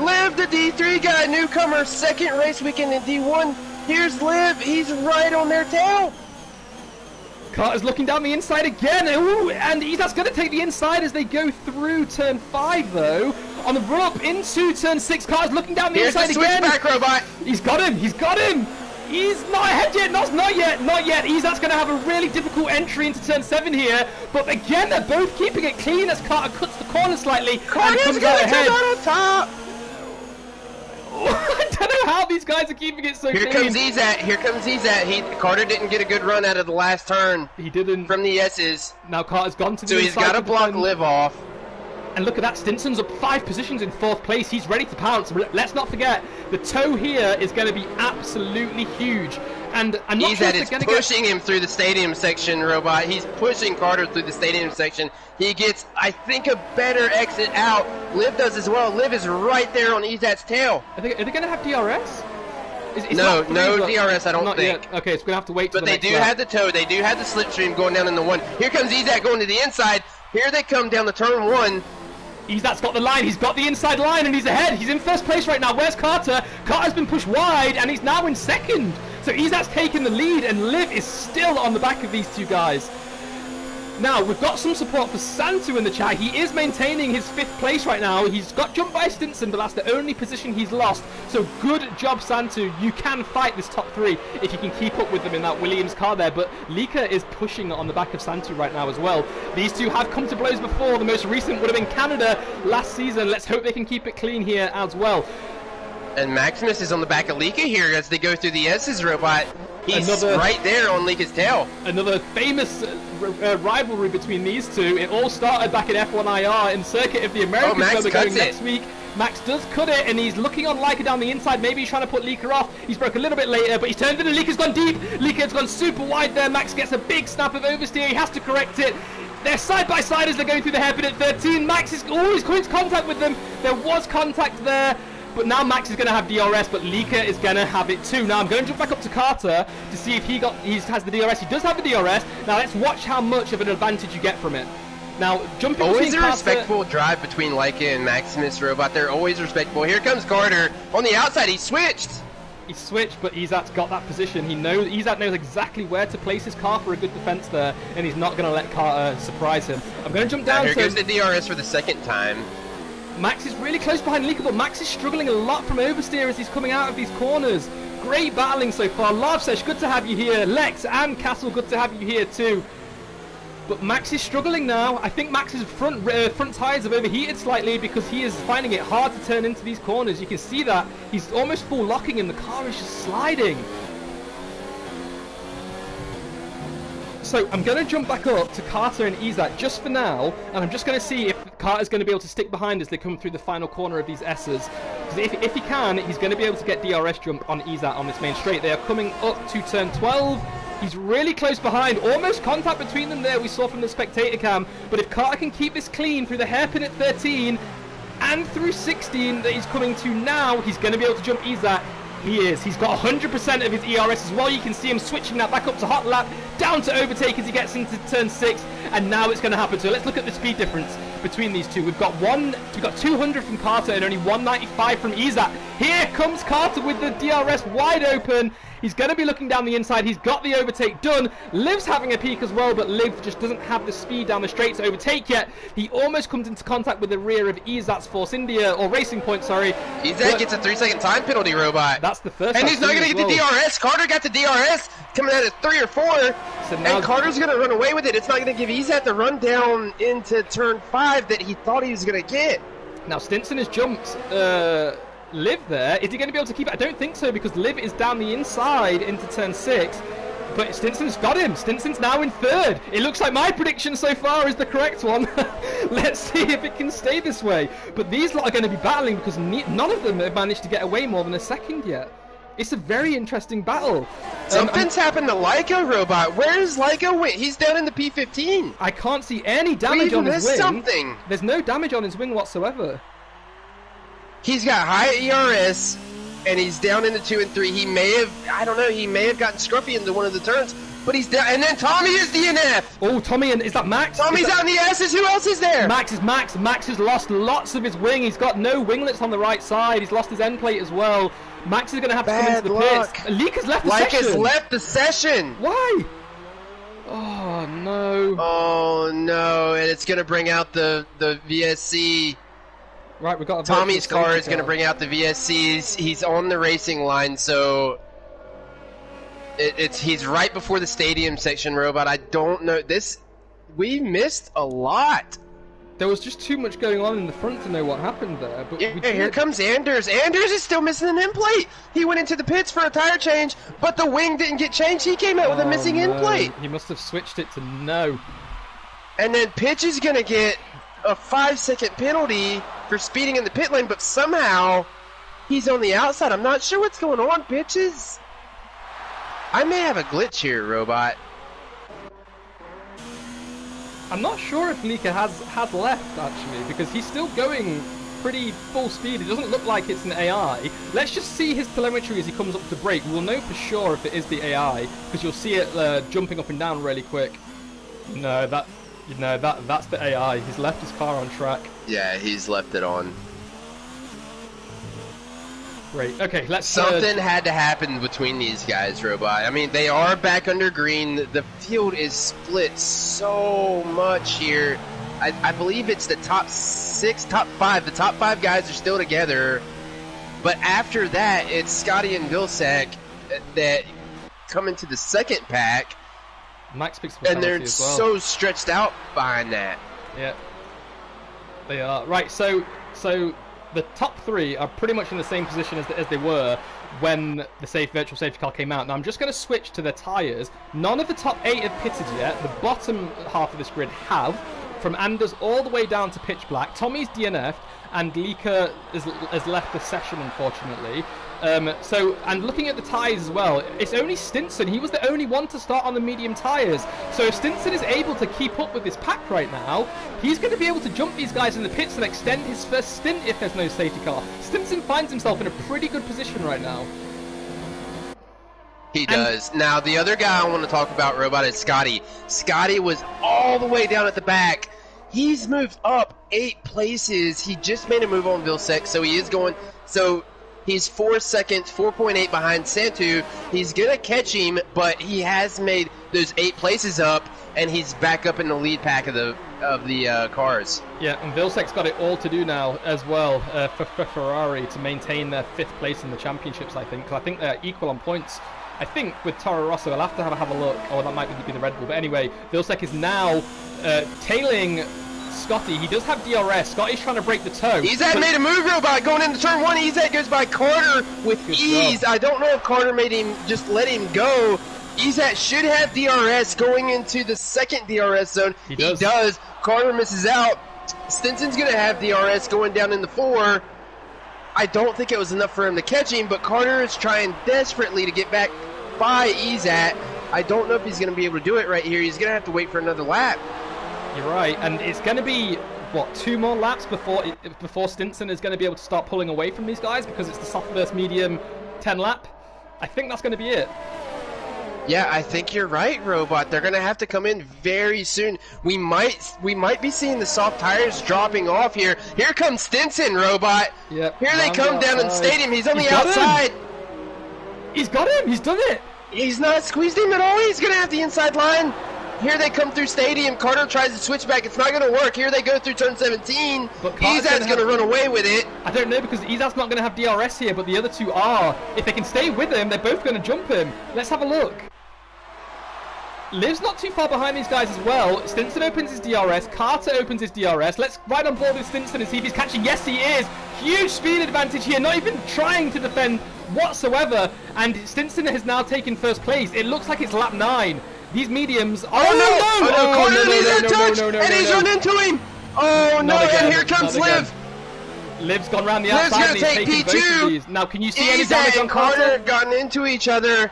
Liv, the D3 guy, newcomer, 2nd race weekend in D1. Here's Liv. He's right on their tail. Carter's looking down the inside again. Ooh, and Izat's going to take the inside as they go through turn 5, though. On the run up into turn 6, Carter's looking down the inside again. Here's the switchback, Robot. He's got him. He's got him. He's not ahead yet. Not yet. Not yet. Izat's going to have a really difficult entry into turn 7 here. But again, they're both keeping it clean as Carter cuts the corner slightly. Carter's and comes going out to ahead. come out on top. I don't know how these guys are keeping it so Here clean. comes Izat. Here comes Izat. Carter didn't get a good run out of the last turn. He didn't. From the S's. Now Carter's gone to the So he's inside got to of the block defend. Liv off. And look at that, Stinson's up 5 positions in 4th place. He's ready to pounce. Let's not forget, the tow here is going to be absolutely huge. And I'm not sure if Izat they're is going to get... pushing him through the stadium section, Robot. He's pushing Carter through the stadium section. He gets, I think, a better exit out. Liv does as well. Liv is right there on Izat's tail. Are they going to have DRS? It's No, lap 3, no but DRS, I don't not think. Yet. Okay, so we're going to have to wait till But the they next do lap. have the tow. They do have the slipstream going down in the 1. Here comes Izat going to the inside. Here they come down the turn 1. Izat's got the line, he's got the inside line, and he's ahead. He's in 1st place right now. Where's Carter? Carter's been pushed wide, and he's now in 2nd. So Izat's taken the lead, and Liv is still on the back of these 2 guys. Now, we've got some support for Santu in the chat. He is maintaining his 5th place right now. He's got jumped by Stinson, but that's the only position he's lost. So good job, Santu. You can fight this top 3 if you can keep up with them in that Williams car there. But Lika is pushing on the back of Santu right now as well. These 2 have come to blows before. The most recent would have been Canada last season. Let's hope they can keep it clean here as well. And Maximus is on the back of Lika here as they go through the S's, Robot. He's right there on Lika's tail. Another famous rivalry between these 2. It all started back in F1IR in Circuit of the Americas where we're going next week. Max does cut it, and he's looking on Lika down the inside. Maybe he's trying to put Lika off. He's broke a little bit later, but he's turned it, and Lika's gone deep. Lika's gone super wide there. Max gets a big snap of oversteer. He has to correct it. They're side by side as they're going through the hairpin at 13. Max is always coming into contact with them. There was contact there. But now Max is going to have DRS, but Lika is going to have it too. Now I'm going to jump back up to Carter to see if he has the DRS. He does have the DRS. Now let's watch how much of an advantage you get from it. Now, jumping always between a Carter... respectful drive between Leica and Maximus Robot. They're always respectful. Here comes Carter on the outside. He switched. He switched, but Izat's got that position. Izat knows exactly where to place his car for a good defense there, and he's not going to let Carter surprise him. I'm going to jump down here to... goes the DRS for the second time. Max is really close behind Leaker, but Max is struggling a lot from oversteer as he's coming out of these corners. Great battling so far. Larvsesh, good to have you here. Lex and Castle, good to have you here too. But Max is struggling now. I think Max's front tyres have overheated slightly because he is finding it hard to turn into these corners. You can see that. He's almost full locking and the car is just sliding. So I'm going to jump back up to Carter and Izat just for now, and I'm just going to see if Carter's going to be able to stick behind as they come through the final corner of these S's. Because if he can, he's going to be able to get DRS jump on Izat on this main straight. They are coming up to turn 12. He's really close behind, almost contact between them there we saw from the spectator cam. But if Carter can keep this clean through the hairpin at 13 and through 16 that he's coming to now, he's going to be able to jump Izat. He is. He's got 100% of his ERS as well. You can see him switching that back up to hot lap, down to overtake as he gets into turn 6, and now it's going to happen. So let's look at the speed difference between these two. We've got 200 from Carter and only 195 from Izat. Here comes Carter with the DRS wide open. He's going to be looking down the inside. He's got the overtake done. Liv's having a peek as well, but Liv just doesn't have the speed down the straight to overtake yet. He almost comes into contact with the rear of Izat's Force India, or Racing Point, sorry. Izat gets a 3-second time penalty, Robot. That's the first. And he's not going to get the DRS. Carter got the DRS coming out at 3 or 4. So now, and Carter's going to run away with it. It's not going to give Izat the run down into turn 5 that he thought he was going to get. Now Stinson has jumped Liv there. Is he going to be able to keep it? I don't think so, because Liv is down the inside into turn 6. But Stinson's got him. Stinson's now in 3rd. It looks like my prediction so far is the correct one. Let's see if it can stay this way. But these lot are going to be battling because none of them have managed to get away more than a second yet. It's a very interesting battle. Something's happened to Leica, Robot. Where's Leica? He's down in the P15. I can't see any damage on his wing. Something. There's no damage on his wing whatsoever. He's got high ERS, and he's down into 2 and 3. He may have, I don't know, he may have gotten scruffy into one of the turns, but he's down. And then Tommy is DNF. Oh, Tommy, and is that Max? Tommy's out in the S's. Who else is there? Max is Max. Max has lost lots of his wing. He's got no winglets on the right side. He's lost his end plate as well. Max is going to have to come into the pits. Leaker's left the session. Leaker's left the session. Why? Oh, no. Oh, no. And it's going to bring out the VSC. Right, we've got Tommy's car is going to bring out the VSCs. He's on the racing line, so he's right before the stadium section, Robot. I don't know. We missed a lot. There was just too much going on in the front to know what happened there. But here comes Anders. Anders is still missing an end plate. He went into the pits for a tire change, but the wing didn't get changed. He came out with a missing end plate. He must have switched it to no. And then Pitch is going to get a 5-second penalty for speeding in the pit lane, but somehow he's on the outside. I'm not sure what's going on, Pitches. I may have a glitch here, Robot. I'm not sure if Leaker has left, actually, because he's still going pretty full speed. It doesn't look like it's an AI. Let's just see his telemetry as he comes up to brake. We'll know for sure if it is the AI, because you'll see it jumping up and down really quick. No, that's the AI. He's left his car on track. Yeah, he's left it on. Great. Okay, let's... Something had to happen between these guys, Robot. I mean, they are back under green. The field is split so much here. I believe it's the top 5. The top 5 guys are still together. But after that, it's Scotty and Vilsack that come into the second pack. Max picks up and they're so stretched out behind that. Yeah, they are. Right, so the top 3 are pretty much in the same position as they were when the virtual safety car came out. Now I'm just going to switch to the tyres. None of the top 8 have pitted yet. The bottom half of this grid have, from Anders all the way down to pitch black. Tommy's DNF'd, and Leaker has left the session, unfortunately. And looking at the tyres as well, it's only Stinson. He was the only one to start on the medium tyres. So if Stinson is able to keep up with this pack right now, he's going to be able to jump these guys in the pits and extend his first stint if there's no safety car. Stinson finds himself in a pretty good position right now. He does. Now, the other guy I want to talk about, Robot, is Scotty. Scotty was all the way down at the back. He's moved up 8 places. He just made a move on Vilsec, so he is going. So he's 4 seconds, 4.8 behind Santu. He's gonna catch him, but he has made those 8 places up, and he's back up in the lead pack of the cars. Yeah, and Vilsec's got it all to do now as well for Ferrari to maintain their 5th place in the championships. I think they're equal on points. I think with Toro Rosso, I'll have to have a look. Oh, that might be the Red Bull. But anyway, Vilsec is now tailing Scotty. He does have DRS. Scotty's trying to break the toe. Izat made a move robot going into turn 1. Izat goes by Carter with ease. Job. I don't know if Carter made him just let him go. Izat should have DRS going into the second DRS zone. He does. Carter misses out. Stinson's going to have DRS going down in the 4. I don't think it was enough for him to catch him, but Carter is trying desperately to get back by Izat. I don't know if he's going to be able to do it right here. He's going to have to wait for another lap. You're right, and it's going to be, what, 2 more laps before Stinson is going to be able to start pulling away from these guys because it's the soft versus medium 10 lap. I think that's going to be it. Yeah, I think you're right, Robot. They're going to have to come in very soon. We might be seeing the soft tires dropping off here. Here comes Stinson, Robot. Yep. Here they come down in the stadium. He's on the outside. He's got him. He's done it. He's not squeezed him at all. He's going to have the inside line. Here they come through stadium. Carter tries to switch back. It's not going to work. Here they go through turn 17. But Izat's going to run away with it. I don't know because Izat's not going to have DRS here, but the other 2 are. If they can stay with him, they're both going to jump him. Let's have a look. Liv's not too far behind these guys as well. Stinson opens his DRS. Carter opens his DRS. Let's ride on board with Stinson and see if he's catching. Yes, he is. Huge speed advantage here. Not even trying to defend whatsoever. And Stinson has now taken first place. It looks like it's lap 9. These mediums. Oh no! And he's run into him. Oh no! And here comes Liv. Liv's gone around the outside. Liv's gonna take P2. Now, can you see any damage on Carter? Gotten into each other.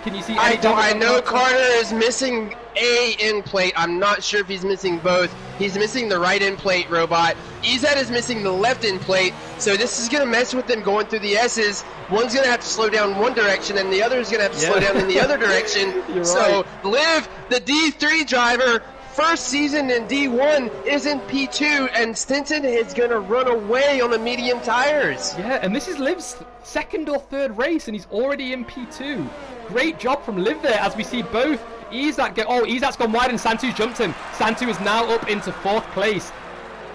Can you see any damage? I know Carter is missing a end plate. I'm not sure if he's missing both. He's missing the right end plate, Robot. Izat is missing the left end plate. So this is going to mess with them going through the S's. One's going to have to slow down one direction, and the other is going to have to slow down in the other direction. So Liv, the D3 driver, first season in D1, is in P2, and Stinson is going to run away on the medium tires. Yeah, and this is Liv's 2nd or 3rd race, and he's already in P2. Great job from Liv there, as we see both Izat get. Oh, Izat's gone wide, and Santu's jumped him. Santu is now up into 4th place.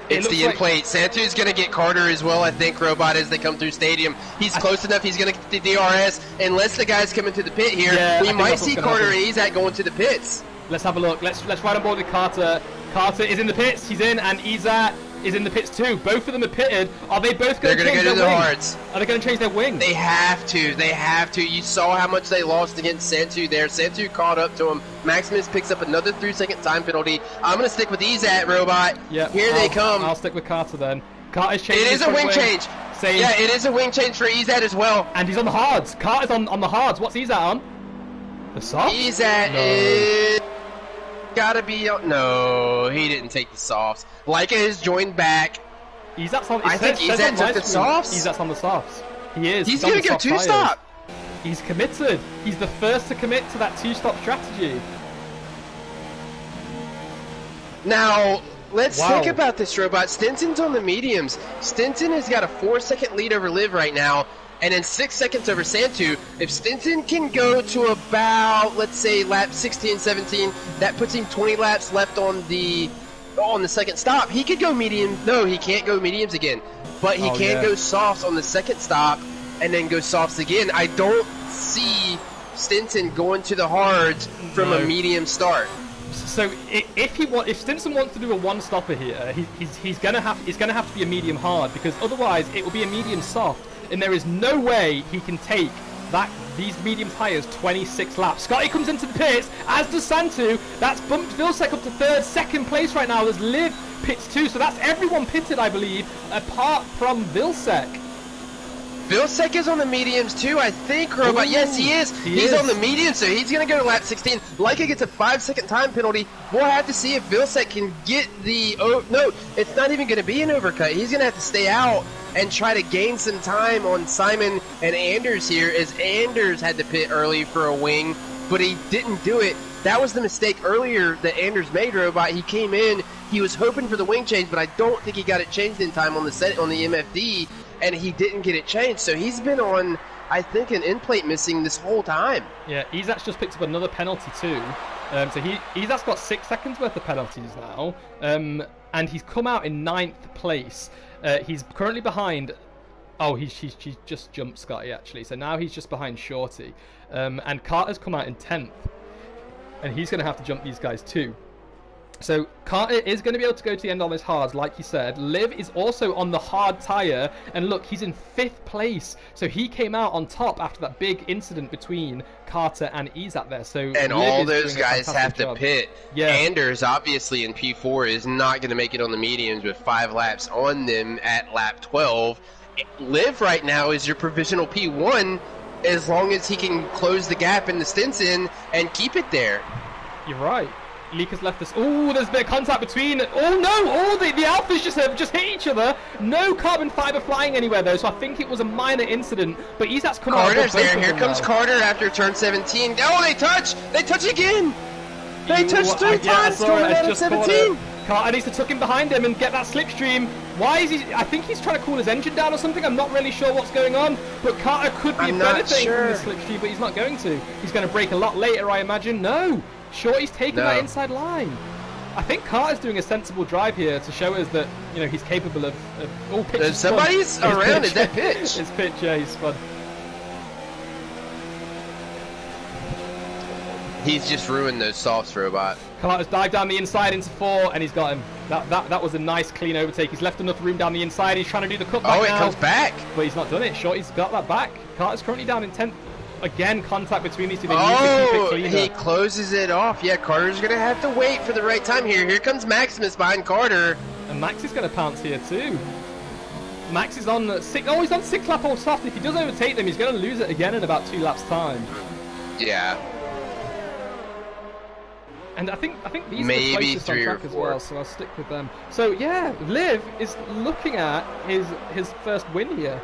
It's the end plate. Santu's going to get Carter as well, I think, Robot, as they come through stadium. He's close enough. He's going to get the DRS. Unless the guys come into the pit here, we might see Carter and Izat going to the pits. Let's have a look. Let's ride on board with Carter. Carter is in the pits. He's in, and Izat is in the pits too. Both of them are pitted. Are they both going to change their wing? They're going to go to the hards. Are they going to change their wing? They have to. They have to. You saw how much they lost against Santu there. Santu caught up to him. Maximus picks up another 3-second time penalty. I'm going to stick with Izat, Robot. Yeah. Here they come. I'll stick with Carter then. Carter's changing. It is a wing change. Same. Yeah, it is a wing change for Izat as well. And he's on the hards. Carter's on the hards. What's Izat on? The soft? Izat is... Gotta be... No, he didn't take the softs. Leica has joined back. I think Izat took the softs. Izat's on the softs. He is. He's going to go 2-stop. He's committed. He's the first to commit to that 2-stop strategy. Now, let's think about this, Robot. Stinson's on the mediums. Stinson has got a 4-second lead over Liv right now, and then 6 seconds over Santu. If Stinson can go to about, let's say, lap 16, 17, that puts him 20 laps left on the second stop. He could go medium. No, he can't go mediums again. But he can go softs on the second stop and then go softs again. I don't see Stinson going to the hards from a medium start. So if Stinson wants to do a one-stopper here, he's gonna have to be a medium hard, because otherwise it will be a medium soft, and there is no way he can take these medium tires 26 laps. Scotty comes into the pits, as does Santu. That's bumped Vilsec up to 3rd, 2nd place right now. There's Liv pits too, so that's everyone pitted, I believe, apart from Vilsec. Vilsek is on the mediums too, I think, Robot. Ooh, yes, he is. He's is. on the mediums, so he's going to go to lap 16. Leica gets a 5-second time penalty. We'll have to see if Vilsek can get the... Oh, no, it's not even going to be an overcut. He's going to have to stay out and try to gain some time on Simon and Anders here, as Anders had to pit early for a wing, but he didn't do it. That was the mistake earlier that Anders made, Robot. He came in, he was hoping for the wing change, but I don't think he got it changed in time on the MFD, and he didn't get it changed. So he's been on, I think, an end plate missing this whole time. Yeah, Izak's just picked up another penalty too. So Izak's got 6 seconds worth of penalties now, and he's come out in 9th place. He's currently behind. Oh, he's just jumped Scotty actually. So now he's just behind Shorty, and Carter's come out in 10th, and he's going to have to jump these guys too. So Carter is going to be able to go to the end on his hards, like you said. Liv is also on the hard tyre, and look, he's in 5th place. So he came out on top after that big incident between Carter and Izak there. So and Liv all is those doing a guys have to job. pit. Yeah. Anders, obviously, in P4 is not going to make it on the mediums with 5 laps on them at lap 12. Liv right now is your provisional P1 as long as he can close the gap in the Stinson and keep it there. You're right. Leaker's left us. Oh, there's a bit of contact between. Oh no! Oh, the Alphas just hit each other. No carbon fiber flying anywhere though, so I think it was a minor incident. But Izak's come out. Carter's there. Here comes Carter after turn 17. Oh, they touch! They touch again! They touched 3 times going out of 17. Carter needs to tuck him behind him and get that slipstream. Why is he? I think he's trying to cool his engine down or something. I'm not really sure what's going on. But Carter could be benefiting from the slipstream, but he's not going to. He's going to brake a lot later, I imagine. No. Shorty's taking that inside line. I think Carter's doing a sensible drive here to show us that, you know, he's capable of all pitches. Somebody's around. Is that pitch? It's pitch, yeah, he's fun. He's just ruined those softs, Robot. Carter's dived down the inside into 4, and he's got him. That was a nice clean overtake. He's left enough room down the inside. He's trying to do the cutback. Oh, it comes back. But he's not done it. Shorty's got that back. Carter's currently down in 10th. Again, contact between these two. They need to keep it cleaner. He closes it off. Yeah, Carter's going to have to wait for the right time here. Here comes Maximus behind Carter. And Max is going to pounce here too. Max is on 6. Oh, he's on 6 lap all soft. If he does overtake them, he's going to lose it again in about 2 laps time. Yeah. And I think these maybe are the closest on track as well, so I'll stick with them. So yeah, Liv is looking at his first win here.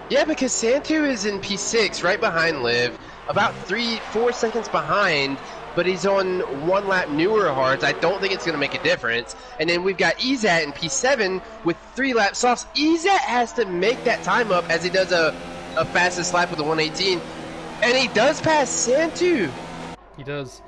Yeah, because Santu is in P6, right behind Liv, about 3-4 seconds behind, but he's on 1 lap newer hards. I don't think it's going to make a difference. And then we've got Izat in P7 with 3 lap softs. Izat has to make that time up as he does a fastest lap with a 118, and he does pass Santu. He does.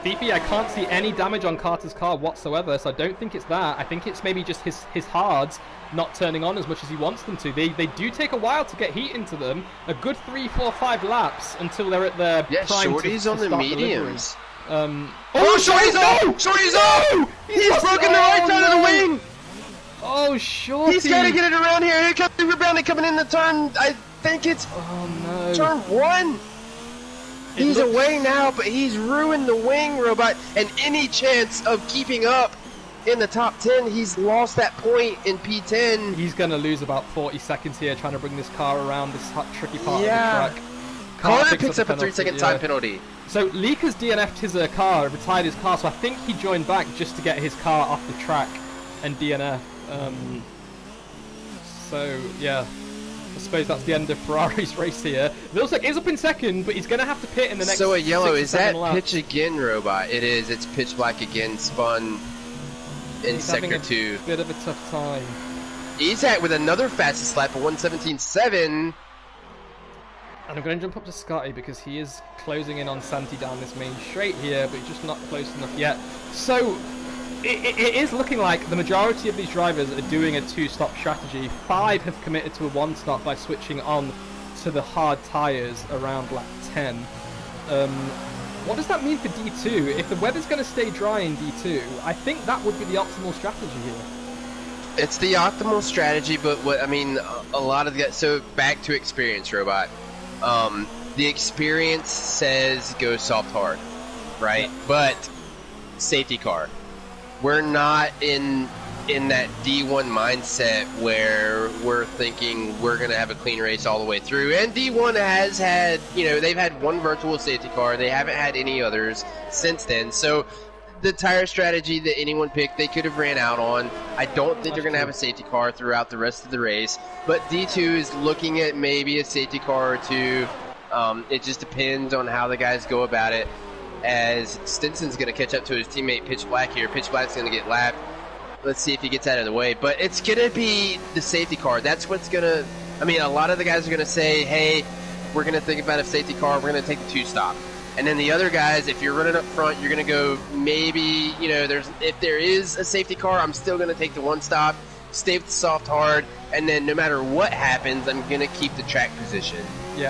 Fifi, I can't see any damage on Carter's car whatsoever, so I don't think it's that. I think it's maybe just his hards not turning on as much as he wants them to. They do take a while to get heat into them. A good 3, 4, 5 laps until they're at their prime. Shorty's on the mediums. Shorty's on! Shorty's on! He's broken the right side of the wing! Oh, Shorty! He's got to get it around here. Here comes the rebound coming in the turn. I think it's turn 1. He's away now, but he's ruined the wing, Robot, and any chance of keeping up in the top 10, he's lost that point in P10. He's going to lose about 40 seconds here trying to bring this car around this tricky part of the track. Carter picks up a 3-second time penalty. So Leaker's DNF'd his car, retired his car, so I think he joined back just to get his car off the track and DNF. So, yeah. I suppose that's the end of Ferrari's race here. Vilsek is up in second, but he's going to have to pit in the next. So a yellow, is that laps. pitch again, Robot? It is. It's pitch black again, spun in sector 2. Bit of a tough time. Izak with another fastest lap of 1:17.7. And I'm going to jump up to Scotty because he is closing in on Santi down this main straight here, but he's just not close enough yet. So it is looking like the majority of these drivers are doing a 2-stop strategy. 5 have committed to a 1-stop by switching on to the hard tyres around lap 10. What does that mean for D2? If the weather's going to stay dry in D2, I think that would be the optimal strategy here. It's the optimal strategy, but what I mean, a lot of the so back to experience, Robot. The experience says go soft hard, right? Yep. But safety car. We're not in in that D1 mindset where we're thinking we're going to have a clean race all the way through. And D1 has had, they've had one virtual safety car. They haven't had any others since then. So the tire strategy that anyone picked, they could have ran out on. I don't think they're going to have a safety car throughout the rest of the race. But D2 is looking at maybe a safety car or two. It just depends on how the guys go about it. As Stinson's going to catch up to his teammate Pitch Black here. Pitch Black's going to get lapped. Let's see if he gets out of the way. But it's going to be the safety car. That's what's going to... a lot of the guys are going to say, hey, we're going to think about a safety car. We're going to take the two-stop. And then the other guys, if you're running up front, you're going to go maybe, if there is a safety car, I'm still going to take the one-stop, stay with the soft hard, and then no matter what happens, I'm going to keep the track position. Yeah,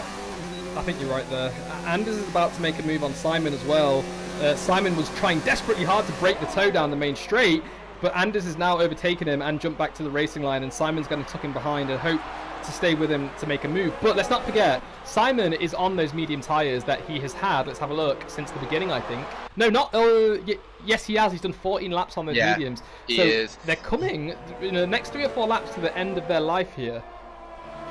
I think you're right there. Anders is about to make a move on Simon as well. Simon was trying desperately hard to break the toe down the main straight, but Anders is now overtaken him and jumped back to the racing line, and Simon's going to tuck him behind and hope to stay with him to make a move. But let's not forget, Simon is on those medium tyres that he has had, let's have a look, since the beginning, I think. No, not... yes, he has. He's done 14 laps on those mediums. He is. They're coming the next 3 or 4 laps to the end of their life here.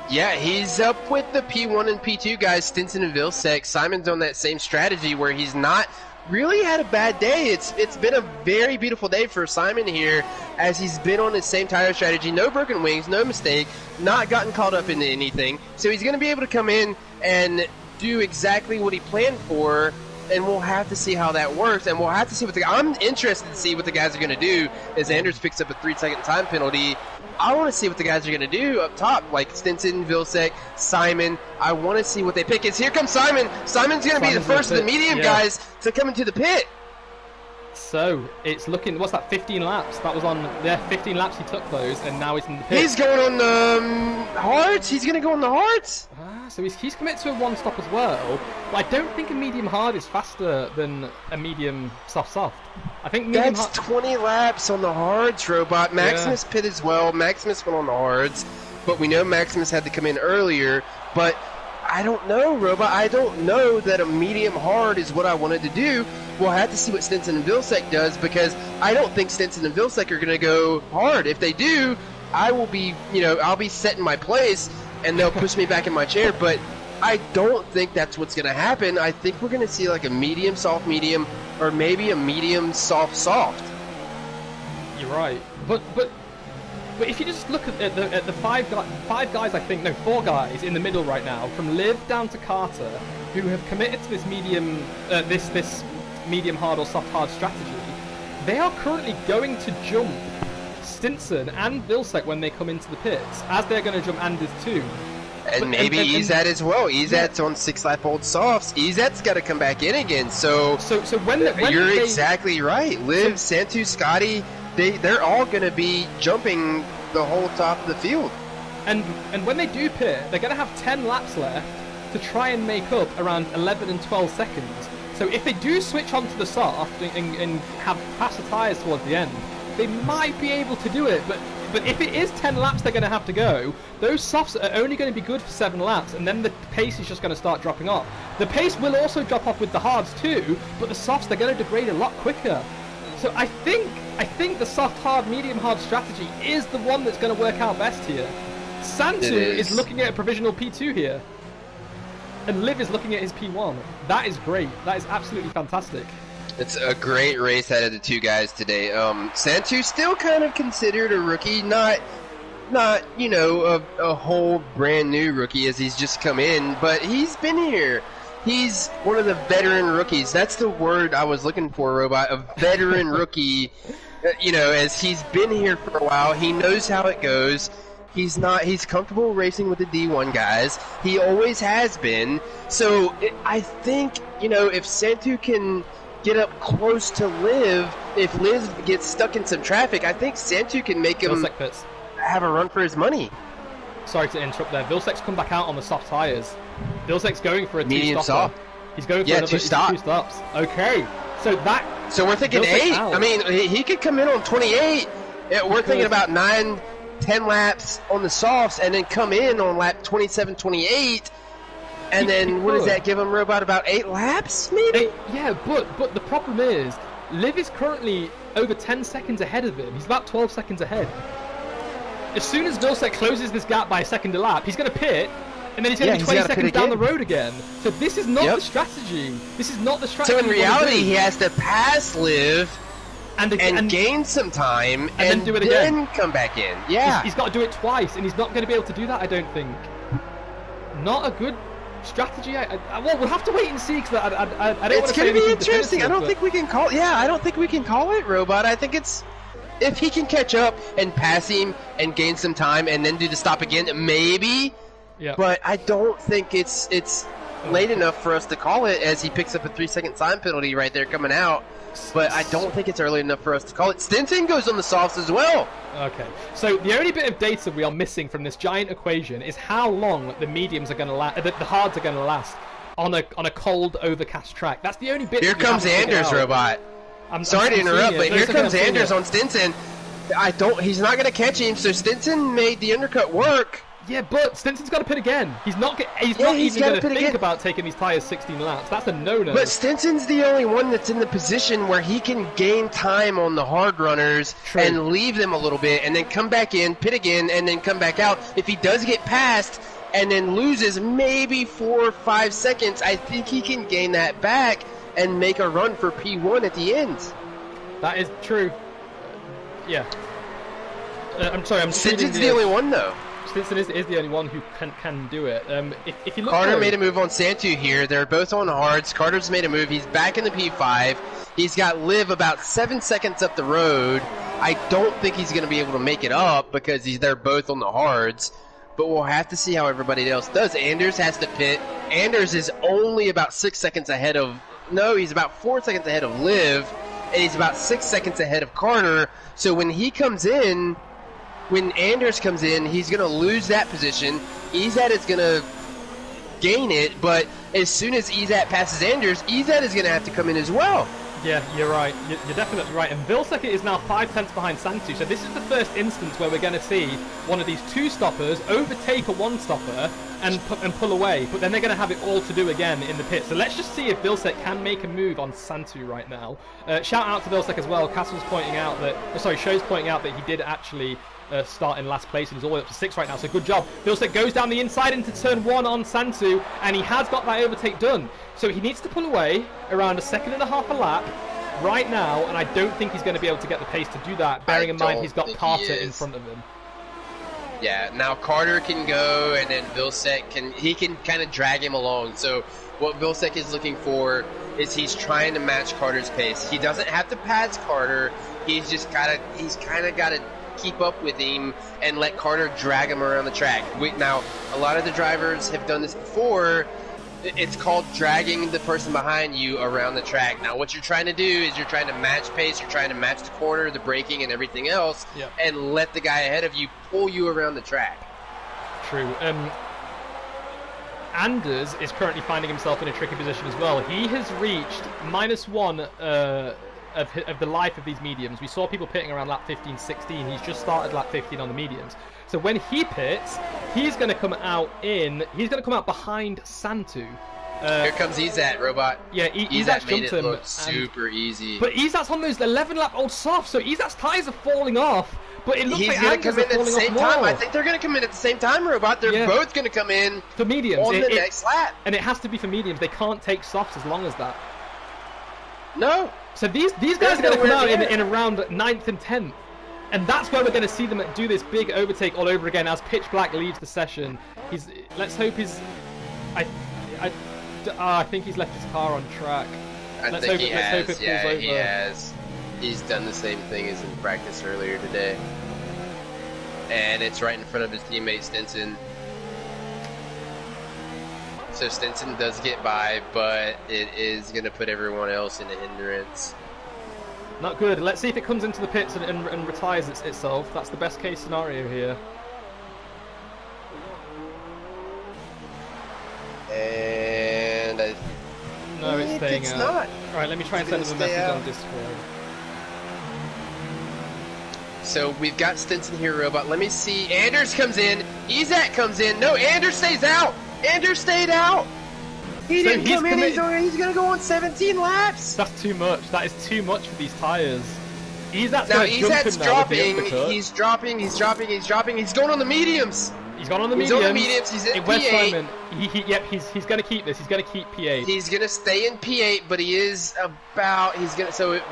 Yeah, he's up with the P1 and P2 guys, Stinson and Vilsek. Simon's on that same strategy where he's not really had a bad day. It's been a very beautiful day for Simon here, as he's been on the same tire strategy. No broken wings, no mistake, not gotten caught up into anything. So he's going to be able to come in and do exactly what he planned for, and we'll have to see how that works. And we'll have to see I'm interested to see what the guys are going to do as Anders picks up a 3-second time penalty. I want to see what the guys are going to do up top, like Stinson, Vilsek, Simon. I want to see what they pick. Here comes Simon. Simon's going to be the first of the medium guys to come into the pit. So, it's looking, what's that, 15 laps? That was on, 15 laps he took those, and now he's in the pit. He's going on the hards. He's going to go on the hards. So he's committed to a one-stop as well. But I don't think a medium hard is faster than a medium soft. I think medium That's 20 laps on the hards, Robot. Maximus pit as well. Maximus went on the hards, but we know Maximus had to come in earlier. But I don't know, Robot. I don't know that a medium hard is what I wanted to do. We'll have to see what Stinson and Vilsek does, because I don't think Stinson and Vilsek are going to go hard. If they do, I will be, I'll be set in my place, and they'll push me back in my chair. But I don't think that's what's going to happen. I think we're going to see like a medium, soft, medium, or maybe a medium, soft, soft. You're right. But if you just look at the five guys, I think, no, 4 guys in the middle right now, from Liv down to Carter, who have committed to this medium, this medium hard or soft hard strategy, they are currently going to jump Stinson and Vilsek when they come into the pits, as they're going to jump Anders too. And maybe Ezat as well. Ezat's on 6-lap-old softs. Ezat's got to come back in again. So when you're exactly right. Liv, Santu, Scotty, they're all going to be jumping the whole top of the field. And when they do pit, they're going to have 10 laps left to try and make up around 11 and 12 seconds. So if they do switch onto the soft and have faster tyres towards the end, they might be able to do it. But if it is 10 laps they're going to have to go, those softs are only going to be good for 7 laps, and then the pace is just going to start dropping off. The pace will also drop off with the hards too, but the softs, they're going to degrade a lot quicker. So I think the soft hard, medium hard strategy is the one that's going to work out best here. Santu is looking at a provisional P2 here, and Liv is looking at his P1. That is great. That is absolutely fantastic. It's a great race out of the 2 guys today. Santu still kind of considered a rookie, not a whole brand new rookie as he's just come in, but he's been here. He's one of the veteran rookies. That's the word I was looking for, Robot. A veteran rookie, as he's been here for a while. He knows how it goes. He's comfortable racing with the D1 guys. He always has been. So I think, if Santu can get up close to Liv, if Liv gets stuck in some traffic, I think Santu can make him have a run for his money. Sorry to interrupt there. Vilsek's come back out on the soft tyres. Vilsek's going for a medium soft. He's going for two stops. Okay. So we're thinking Vilsek's 8. Out. I mean, he could come in on 28. We're thinking about 9, 10 laps on the softs, and then come in on lap 27, 28. And then what does that give him, Robot? About 8 laps, maybe? Yeah, but the problem is, Liv is currently over 10 seconds ahead of him. He's about 12 seconds ahead. As soon as Vilsek closes this gap by a second a lap, he's going to pit, and then he's going to be 20 seconds down the road again. So this is not the strategy. This is not the strategy. So in reality, he has to pass Liv and gain some time and then do it again. Then come back in. Yeah. He's got to do it twice, and he's not going to be able to do that, I don't think. Not a good strategy. Well, we'll have to wait and see, because I don't want to say anything. It's going to be interesting. I don't think we can call. Yeah, I don't think we can call it, Robot. I think it's. If he can catch up and pass him and gain some time and then do the stop again, maybe. Yeah. But I don't think it's late enough for us to call it, as he picks up a 3-second time penalty right there coming out. But I don't think it's early enough for us to call it. Stinson goes on the softs as well. Okay. So the only bit of data we are missing from this giant equation is how long the mediums are going to last, the hards are going to last on a cold, overcast track. That's the only bit. Here comes Anders, Robot. I'm sorry to interrupt, but here comes Anders on Stinson. He's not going to catch him, so Stinson made the undercut work. Yeah, but Stinson's got to pit again. He's not even going to think about taking these tires 16 laps. That's a no-no. But Stinson's the only one that's in the position where he can gain time on the hard runners and leave them a little bit, and then come back in, pit again, and then come back out. If he does get past and then loses maybe 4 or 5 seconds, I think he can gain that back and make a run for P1 at the end. That is true. Yeah. I'm sorry, I'm Stinson's the only one, though. Stinson is the only one who can do it. If you look, Carter made a move on Santu here. They're both on hards. Carter's made a move. He's back in the P5. He's got Liv about 7 seconds up the road. I don't think he's going to be able to make it up, because they're both on the hards. But we'll have to see how everybody else does. Anders has to pit. Anders is only about 6 seconds ahead of... No, he's about 4 seconds ahead of Liv, and he's about 6 seconds ahead of Carter. So when he comes in, when Anders comes in, he's going to lose that position. Izat is going to gain it, but as soon as Izat passes Anders, Izat is going to have to come in as well. Yeah, you're right. You're definitely right. And Vilsek is now 5 tenths behind Santu. So this is the first instance where we're going to see one of these two stoppers overtake a one stopper and pull away. But then they're going to have it all to do again in the pit. So let's just see if Vilsek can make a move on Santu right now. Shout out to Vilsek as well. Castle's pointing out that, Show's pointing out that he did actually start in last place, and he's all the way up to 6 right now, so good job. Vilsek goes down the inside into turn 1 on Santu, and he has got that overtake done. So he needs to pull away around 1.5 seconds a lap right now, and I don't think he's going to be able to get the pace to do that, bearing in mind he's got Carter in front of him. Yeah, now Carter can go, and then Vilsek can kind of drag him along. So what Vilsek is looking for is he's trying to match Carter's pace. He doesn't have to pass Carter. He's kind of got to keep up with him and let Carter drag him around the track. Now, a lot of the drivers have done this before. It's called dragging the person behind you around the track. Now, what you're trying to do is you're trying to match pace, you're trying to match the corner, the braking, and everything else, and let the guy ahead of you pull you around the track. True. Anders is currently finding himself in a tricky position as well. He has reached -1 of the life of these mediums. We saw people pitting around lap 15, 16. He's just started lap 15 on the mediums. So when he pits, he's going to come out behind Santu. Here comes Izat, Robot. Yeah, Izat's made jumped it him. look super easy. But Izat's on those 11-lap-old softs, so Izat's tires are falling off. But it looks he's like going to come in at the same time. More. I think they're going to come in at the same time, Robot. They're both going to come in for mediums on the next lap. And it has to be for mediums. They can't take softs as long as that. No. So these guys are going to come out in around 9th and 10th. And that's where we're going to see them do this big overtake all over again as Pitch Black leaves the session. Let's hope he's... I think he's left his car on track. Let's hope it pulls over. He has. He's done the same thing as in practice earlier today. And it's right in front of his teammate Stinson. So Stinson does get by, but it is going to put everyone else in a hindrance. Not good. Let's see if it comes into the pits and retires itself. That's the best case scenario here. And no, it's staying out. Not. All right, let me try and send him a message on Discord. So we've got Stinson here, Robot. Let me see. Anders comes in. Izat comes in. No, Anders stays out. Anders stayed out. He So didn't come in. committed- He's going to go on 17 laps. That's too much. That is too much for these tires. Izat's Now going to jump Izat's him now with the dropping. undercut. He's dropping. He's going on the mediums. He's gone on the He's mediums. on the mediums. He's in Where's P8. Simon? Yep, he's going to keep this. He's going to keep P8. He's going to stay in P8, but he is about.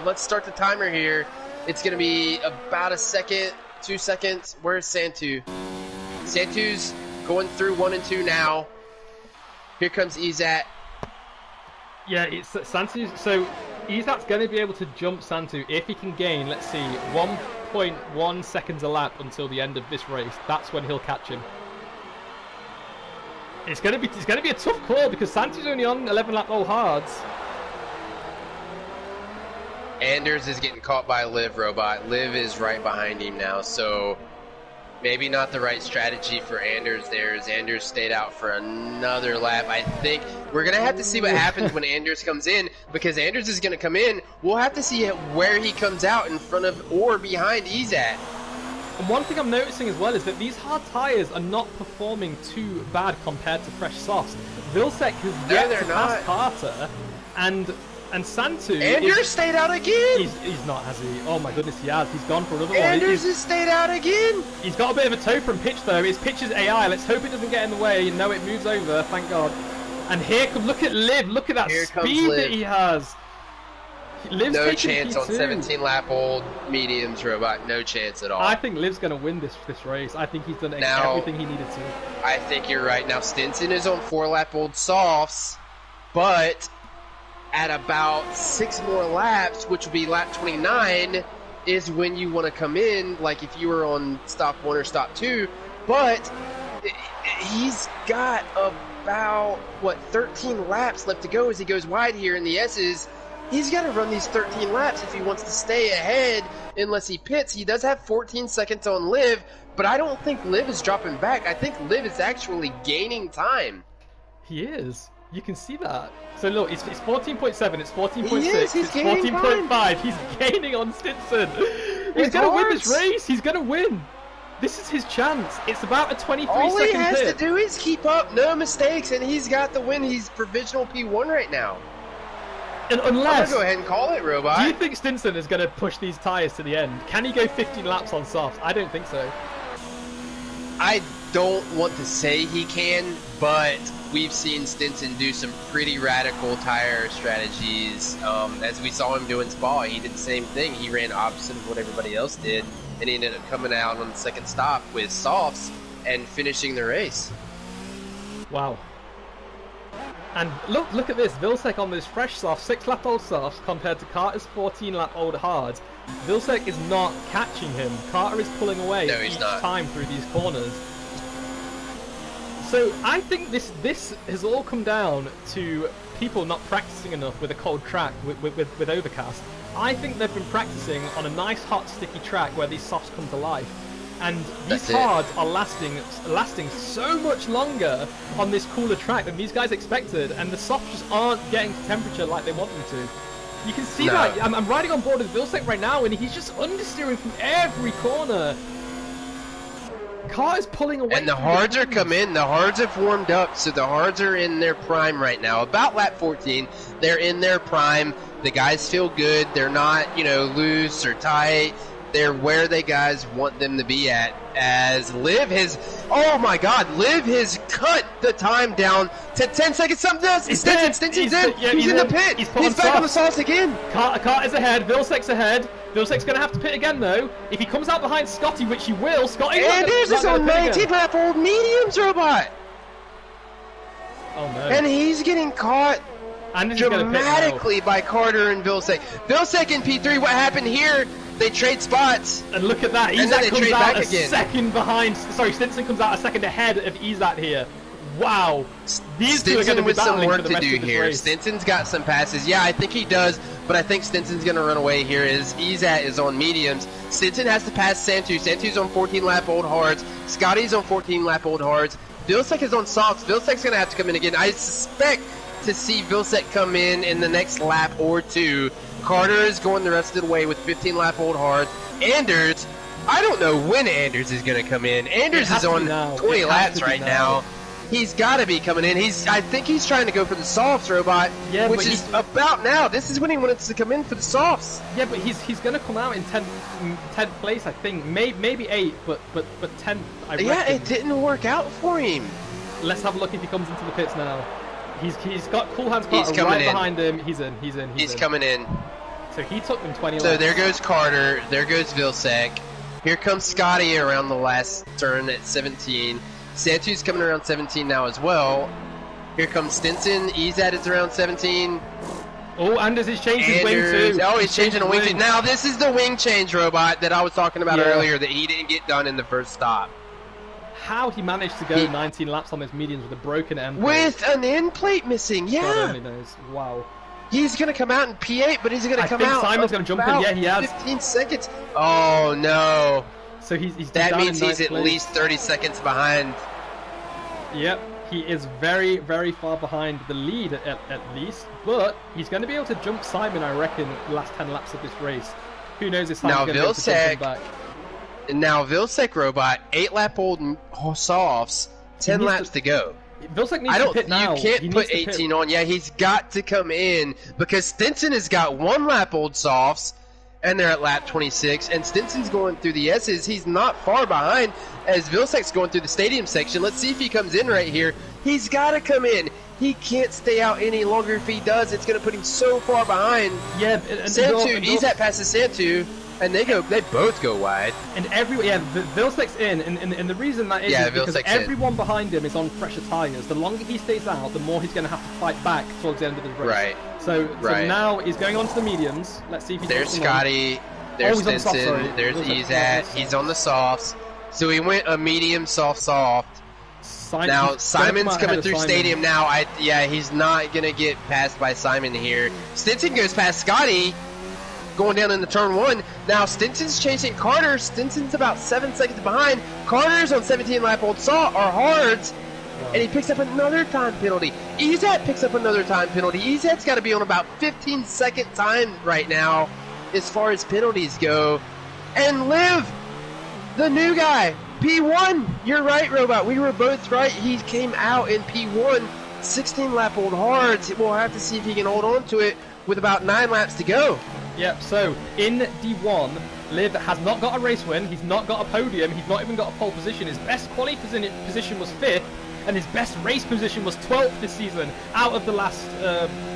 Let's start the timer here. It's going to be about a second, 2 seconds. Where's Santu? Santu's going through 1 and 2 now. Here comes Izat. Yeah, it's Santu. So Izat's going to be able to jump Santu if he can gain, let's see, 1.1 seconds a lap until the end of this race. That's when he'll catch him. It's going to be a tough call because Santu's only on 11 lap old hards. Anders is getting caught by Liv Robot. Liv is right behind him now, so maybe not the right strategy for Anders there, as Anders stayed out for another lap. I think we're going to have to see what happens when Anders comes in, because Anders is going to come in. We'll have to see where he comes out, in front of or behind Izat. And one thing I'm noticing as well is that these hard tyres are not performing too bad compared to fresh softs. Vilsek has yet to pass Carter, and Santu... Anders stayed out again! He's not, has he? Oh my goodness, he has. He's gone for another one. Anders has stayed out again! He's got a bit of a toe from pitch though. His pitch is AI. Let's hope it doesn't get in the way. No, it moves over, thank God. And here comes, look at Liv. Look at that speed that he has. Liv's no chance on 17 lap old mediums, Robot. No chance at all. I think Liv's going to win this race. I think he's done everything he needed to. I think you're right. Now Stinson is on 4 lap old softs, but at about 6 more laps, which will be lap 29, is when you want to come in, like if you were on stop 1 or stop 2. But he's got about, 13 laps left to go as he goes wide here in the S's. He's got to run these 13 laps if he wants to stay ahead, unless he pits. He does have 14 seconds on Liv, but I don't think Liv is dropping back. I think Liv is actually gaining time. He is. You can see that. So look, it's 14.7, it's 14.6, it's 14.5. He's gaining on Stinson. He's going to win this race. He's going to win. This is his chance. It's about a 23-second All he has pit. to do is keep up, no mistakes, and he's got the win. He's provisional P1 right now. And unless... I'm going to go ahead and call it, Robot. Do you think Stinson is going to push these tyres to the end? Can he go 15 laps on softs? I don't think so. I don't want to say he can, but we've seen Stinson do some pretty radical tire strategies. As we saw him do in Spa, he did the same thing. He ran opposite of what everybody else did, and he ended up coming out on the second stop with softs and finishing the race. Wow. And look at this, Vilsek on this fresh soft, 6 lap old softs compared to Carter's 14 lap old hards. Vilsek is not catching him. Carter is pulling away each time through these corners. So I think this has all come down to people not practicing enough with a cold track, with overcast. I think they've been practicing on a nice hot sticky track where these softs come to life. And these hards are lasting so much longer on this cooler track than these guys expected, and the softs just aren't getting to temperature like they want them to. You can see that. I'm riding on board with Vilsek right now, and he's just understeering from every corner. Car is pulling away. And the hards are come in. The hards have warmed up, so the hards are in their prime right now. About lap 14, they're in their prime. The guys feel good. They're not, loose or tight. They're where they guys want them to be at. As Liv has, oh my God, Liv has cut the time down to 10 seconds. Stinson's in. He's in the pit. He's back on the sauce again. Carter's ahead. Vilsek's ahead. Vilsek's going to have to pit again though. If he comes out behind Scotty, which he will, Scotty. Anders is on 19 lap old mediums, Robot. Oh no. And he's getting caught dramatically by Carter and Vilsek. Vilsek in P3. What happened here? They trade spots. And look at that. Izat comes out a second behind. Sorry, Stinson comes out a second ahead of Izat here. Wow. These two are going to be battling for the rest of this race. Stinson's got some passes. Yeah, I think he does, but I think Stinson's going to run away here as Izat is on mediums. Stinson has to pass Santu. Santu's on 14 lap old hards. Scotty's on 14 lap old hards. Vilsek is on softs. Vilsek's going to have to come in again. I suspect to see Vilsek come in the next lap or two. Carter is going the rest of the way with 15 lap old hard. Anders, I don't know when Anders is going to come in. Anders is on 20 laps right now. He's got to be coming in. I think he's trying to go for the softs, Robot. Yeah, which is about now. This is when he wants to come in for the softs. Yeah, but he's going to come out in 10th place, I think. Maybe 8th, but 10th, I reckon. Yeah, it didn't work out for him. Let's have a look if he comes into the pits now. He's got Cool Hands Carter right behind him. He's in. He's coming in. So he took them 20 laps. So there goes Carter. There goes Vilsack. Here comes Scotty around the last turn at 17. Santu's coming around 17 now as well. Here comes Stinson. Ezat is around 17. Oh, Anders is changing his wing too. Oh, he's changing the wing. Now this is the wing change, Robot, that I was talking about earlier that he didn't get done in the first stop. How he managed to go 19 laps on those mediums with a broken end plate. With an end plate missing, yeah. God only knows. Wow. He's going to come out in P8, but he's going to come out. Simon's going to jump in. Yeah, he has. 15 seconds. Oh, no. So he's that means he's at place. Least 30 seconds behind. Yep, he is very, very far behind the lead at least, but he's going to be able to jump Simon, I reckon, the last 10 laps of this race. Who knows if Simon's going to be able to jump him back. Now Vilsack, Robot, 8-lap-old softs, 10 laps to go. Vilsack needs to pit now. You can't put 18 on. Yeah, he's got to come in because Stinson has got 1-lap-old softs, and they're at lap 26, and Stinson's going through the S's. He's not far behind as Vilsack's going through the stadium section. Let's see if he comes in right here. He's got to come in. He can't stay out any longer. If he does, it's going to put him so far behind. Yeah, Santu, Ezat passes Santu, and they both go wide. And Vilsack's in, and the reason that is because everyone behind him is on fresher tires. The longer he stays out, the more he's going to have to fight back towards the end of the race. Right. So now he's going on to the mediums. Let's see if he There's Scotty. There's Stinson. There's Ezat. He's on the softs. So he went a medium, soft. Now Simon's coming through stadium now. He's not gonna get passed by Simon here. Stinson goes past Scotty, going down into turn 1. Now Stinson's chasing Carter. Stinson's about 7 seconds behind. Carter's on 17-lap-old hards. And he picks up another time penalty. Ezat picks up another time penalty. Ezat's got to be on about 15-second time right now as far as penalties go. And Liv, the new guy, P1. You're right, Robot. We were both right. He came out in P1, 16-lap-old hards. We'll have to see if he can hold on to it with about 9 laps to go. Yep, so in D1, Liv has not got a race win. He's not got a podium. He's not even got a pole position. His best quality position was 5th. And his best race position was 12th this season out of the last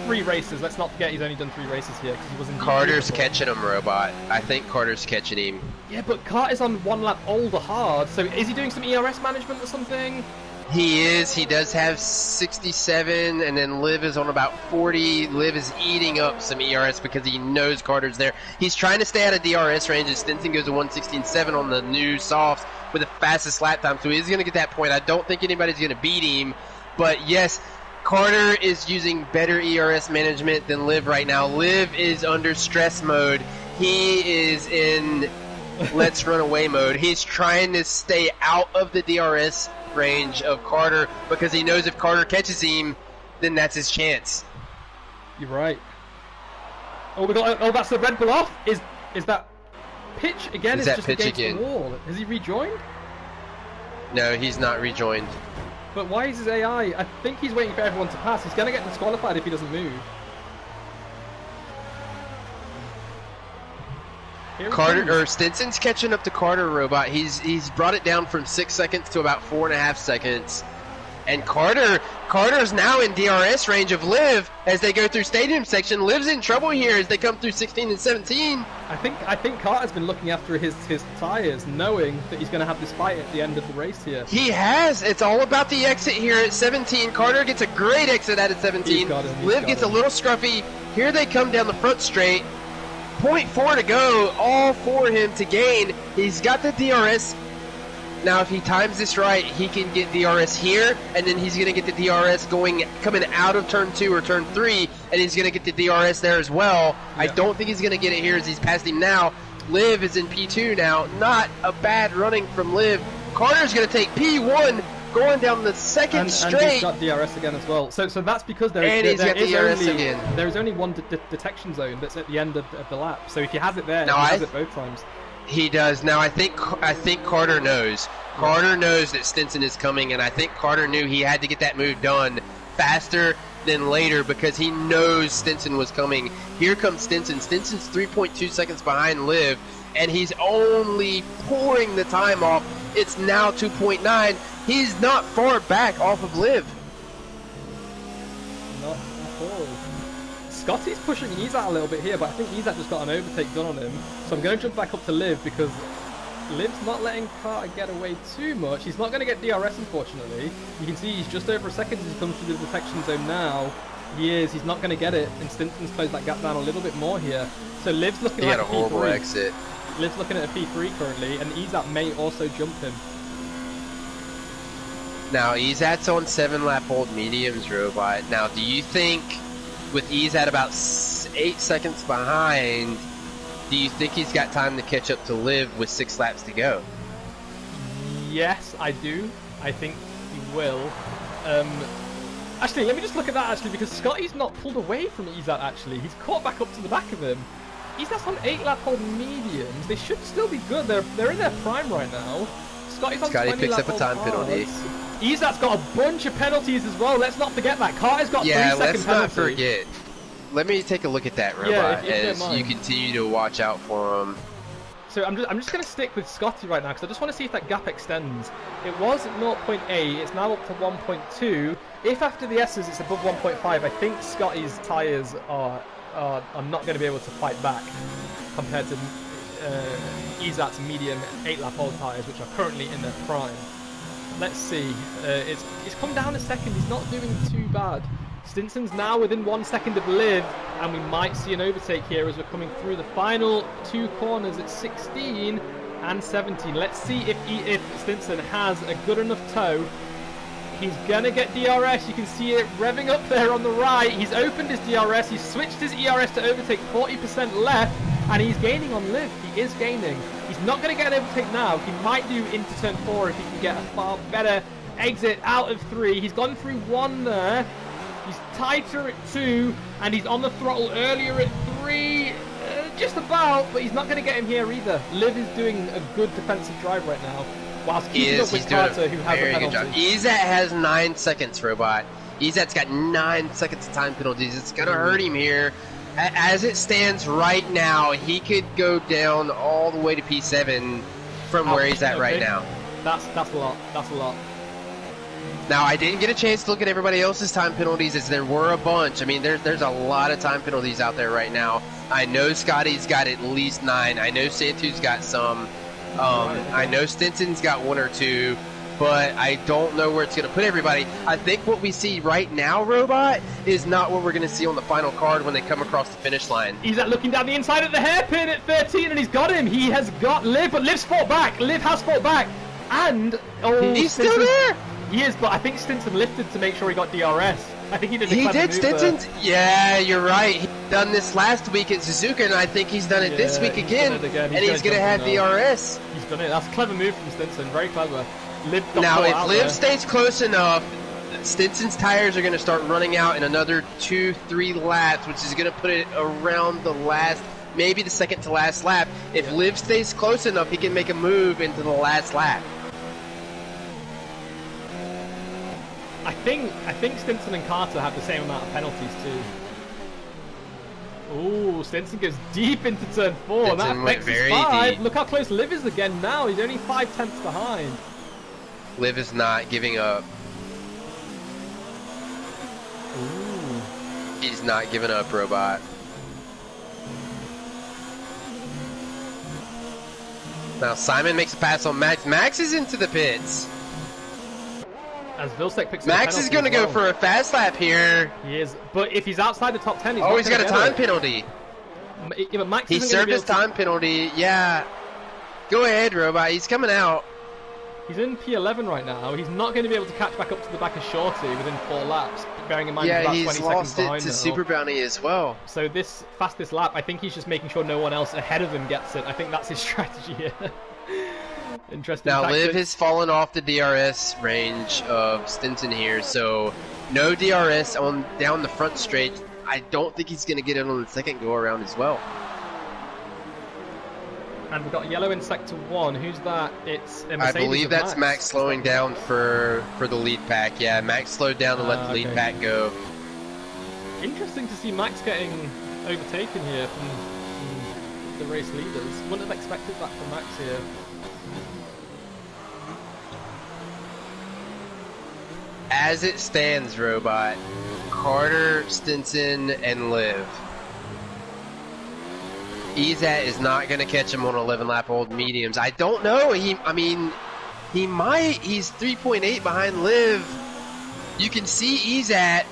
3 races. Let's not forget he's only done 3 races here because he was in Carter's catching him, Robot. I think Carter's catching him. Yeah, but Carter's on 1 lap older hard, so is he doing some ERS management or something? He is. He does have 67, and then Liv is on about 40. Liv is eating up some ERS because he knows Carter's there. He's trying to stay out of DRS range as Stinson goes to 116.7 on the new softs with the fastest lap time, so he's going to get that point. I don't think anybody's going to beat him, but yes, Carter is using better ERS management than Liv right now. Liv is under stress mode. He is in let's run away mode. He's trying to stay out of the DRS range of Carter because he knows if Carter catches him, then that's his chance. You're right. Oh, that's the Red Bull off. Is that pitch again? Is that just pitch against again? The wall. Has he rejoined? No, he's not rejoined. But why is his AI? I think he's waiting for everyone to pass. He's going to get disqualified if he doesn't move. Stinson's catching up to Carter, Robot. He's brought it down from 6 seconds to about 4.5 seconds. And Carter's now in DRS range of Liv as they go through stadium section. Liv's in trouble here as they come through 16 and 17. I think Carter's been looking after his tires, knowing that he's going to have this fight at the end of the race here. He has. It's all about the exit here at 17. Carter gets a great exit out at 17. Liv gets a little scruffy. Here they come down the front straight. 0.4 to go, all for him to gain. He's got the DRS. Now, if he times this right, he can get DRS here, and then he's going to get the DRS coming out of turn 2 or turn 3, and he's going to get the DRS there as well. Yeah. I don't think he's going to get it here as he's past him now. Liv is in P2 now. Not a bad running from Liv. Carter's going to take P1 going down the second straight. And he's got DRS again as well. So that's because there is only one detection zone that's at the end of the lap. So if he has it there, he has it both times. He does. Now, I think Carter knows. Carter knows that Stinson is coming, and I think Carter knew he had to get that move done faster than later because he knows Stinson was coming. Here comes Stinson. Stinson's 3.2 seconds behind Liv, and he's only pouring the time off. It's now 2.9. He's not far back off of Liv. Not at all. Scotty's pushing Izat a little bit here, but I think Izat just got an overtake done on him. So I'm going to jump back up to Liv because Liv's not letting Carter get away too much. He's not going to get DRS, unfortunately. You can see he's just over a second as he comes through the detection zone now. He's not going to get it, and Stinson's closed that gap down a little bit more here. So Liv's looking he like had a horrible exit. Liv's looking at a P3 currently, and Izat may also jump him. Now, Izat's on 7-lap old mediums, Robot. Now, do you think, with Izat about 8 seconds behind, do you think he's got time to catch up to Liv with 6 laps to go? Yes, I do. I think he will. Actually, let me just look at that, actually, because Scotty's not pulled away from Izat, actually. He's caught back up to the back of him. Izat's on 8-lap old mediums. They should still be good. They're in their prime right now. Scotty's on Scotty 20 picks lap up a old time hards. penalty. Izat's got a bunch of penalties as well. Let's not forget that. Carter's got 3-second let's penalty. not forget. Let me take a look at that, Robot, Yeah, if you don't as mind. you continue to watch out for him. So I'm just going to stick with Scotty right now because I just want to see if that gap extends. It was at 0.8, it's now up to 1.2. If after the S's it's above 1.5, I think Scotty's tyres are not going to be able to fight back compared to Izat's medium 8-lap old tyres, which are currently in their prime. Let's see. It's come down a second. He's not doing too bad. Stinson's now within 1 second of Liv, and we might see an overtake here as we're coming through the final 2 corners at 16 and 17. Let's see if Stinson has a good enough toe. He's gonna get DRS. You can see it revving up there on the right. He's opened his DRS. He's switched his ERS to overtake 40% left, and he's gaining on Liv. He is gaining. He's not gonna get an overtake now. He might do into turn 4 if he can get a far better exit out of 3. He's gone through 1 there. He's tighter at 2, and he's on the throttle earlier at 3. Just about, but he's not going to get him here either. Liv is doing a good defensive drive right now, whilst keeping up with Carter, who has a penalty. Izat has 9 seconds, Robot. Izat's got 9 seconds of time penalties. It's going to hurt him here. As it stands right now, he could go down all the way to P7 from where he's at right now. That's a lot. That's a lot. Now, I didn't get a chance to look at everybody else's time penalties, as there were a bunch. I mean, there's a lot of time penalties out there right now. I know Scotty's got at least 9. I know Santu's got some. I know Stinson's got 1 or 2, but I don't know where it's going to put everybody. I think what we see right now, Robot, is not what we're going to see on the final card when they come across the finish line. He's looking down the inside at the hairpin at 13, and he's got him. He has got Liv, but Liv's fought back. Liv has fought back, and he's still there. He is, but I think Stinson lifted to make sure he got DRS. I think he did. He did, Stinson. Yeah, you're right. He done this last week at Suzuka, and I think he's done it this week again. And he's going to have DRS. He's done it. That's a clever move from Stinson. Very clever. Now, if Liv stays close enough, Stinson's tires are going to start running out in another 2-3 laps, which is going to put it around the last, maybe the second to last lap. If Liv stays close enough, he can make a move into the last lap. I think Stinson and Carter have the same amount of penalties too. Ooh, Stinson goes deep into turn 4. Stinson That went affects very his 5. deep. Look how close Liv is again now. He's only 5 tenths behind. Liv is not giving up. Ooh. He's not giving up, Robot. Now Simon makes a pass on Max. Max is into the pits. As Vilsek picks up Max is going to go for a fast lap here. He is, but if he's outside the top 10, he's he's got a time penalty. Yeah, but Max He served his time penalty. Yeah. Go ahead, Robot. He's coming out. He's in P11 right now. He's not going to be able to catch back up to the back of Shorty within 4 laps, bearing in mind he's about 20 seconds behind he's lost it to Super Bounty as well. So this fastest lap, I think he's just making sure no one else ahead of him gets it. I think that's his strategy here. Interesting. Now, Liv has fallen off the DRS range of Stinson here, so no DRS on down the front straight. I don't think he's going to get it on the second go around as well. And we've got yellow in sector 1. Who's that? It's a I Mercedes believe that's Max slowing down for the lead pack. Yeah, Max slowed down to let the lead pack go. Interesting to see Max getting overtaken here from the race leaders. Wouldn't have expected that from Max here. As it stands, Robot, Carter, Stinson, and Liv. Ezat is not going to catch him on 11-lap old mediums. I don't know. I mean, he might. He's 3.8 behind Liv. You can see Ezat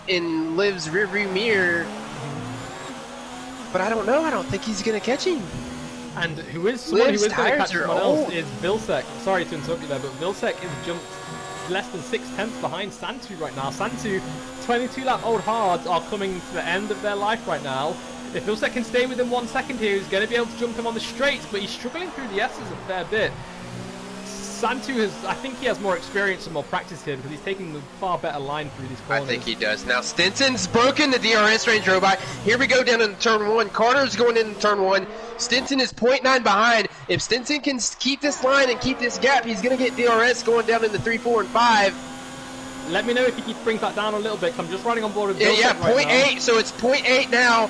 in Liv's rearview mirror, but I don't know. I don't think he's going to catch him. And who is someone who is going to catch someone else is old. Vilsek. Sorry to interrupt you there, but Vilsek is jumped less than 6/10 behind Santu right now. Santu, 22-lap old hards are coming to the end of their life right now. If Vilsek can stay within 1 second here, he's going to be able to jump him on the straights, but he's struggling through the S's a fair bit. Santu I think he has more experience and more practice here because he's taking the far better line through these corners. I think he does. Now Stinson's broken the DRS range, Robot. Here we go down into turn 1. Carter's going into turn 1. Stinson is 0.9 behind. If Stinson can keep this line and keep this gap, he's going to get DRS going down into 3, 4, and 5. Let me know if he brings that down a little bit, because I'm just riding on board with Vilsek Yeah, right 0.8, now. so it's 0.8 now.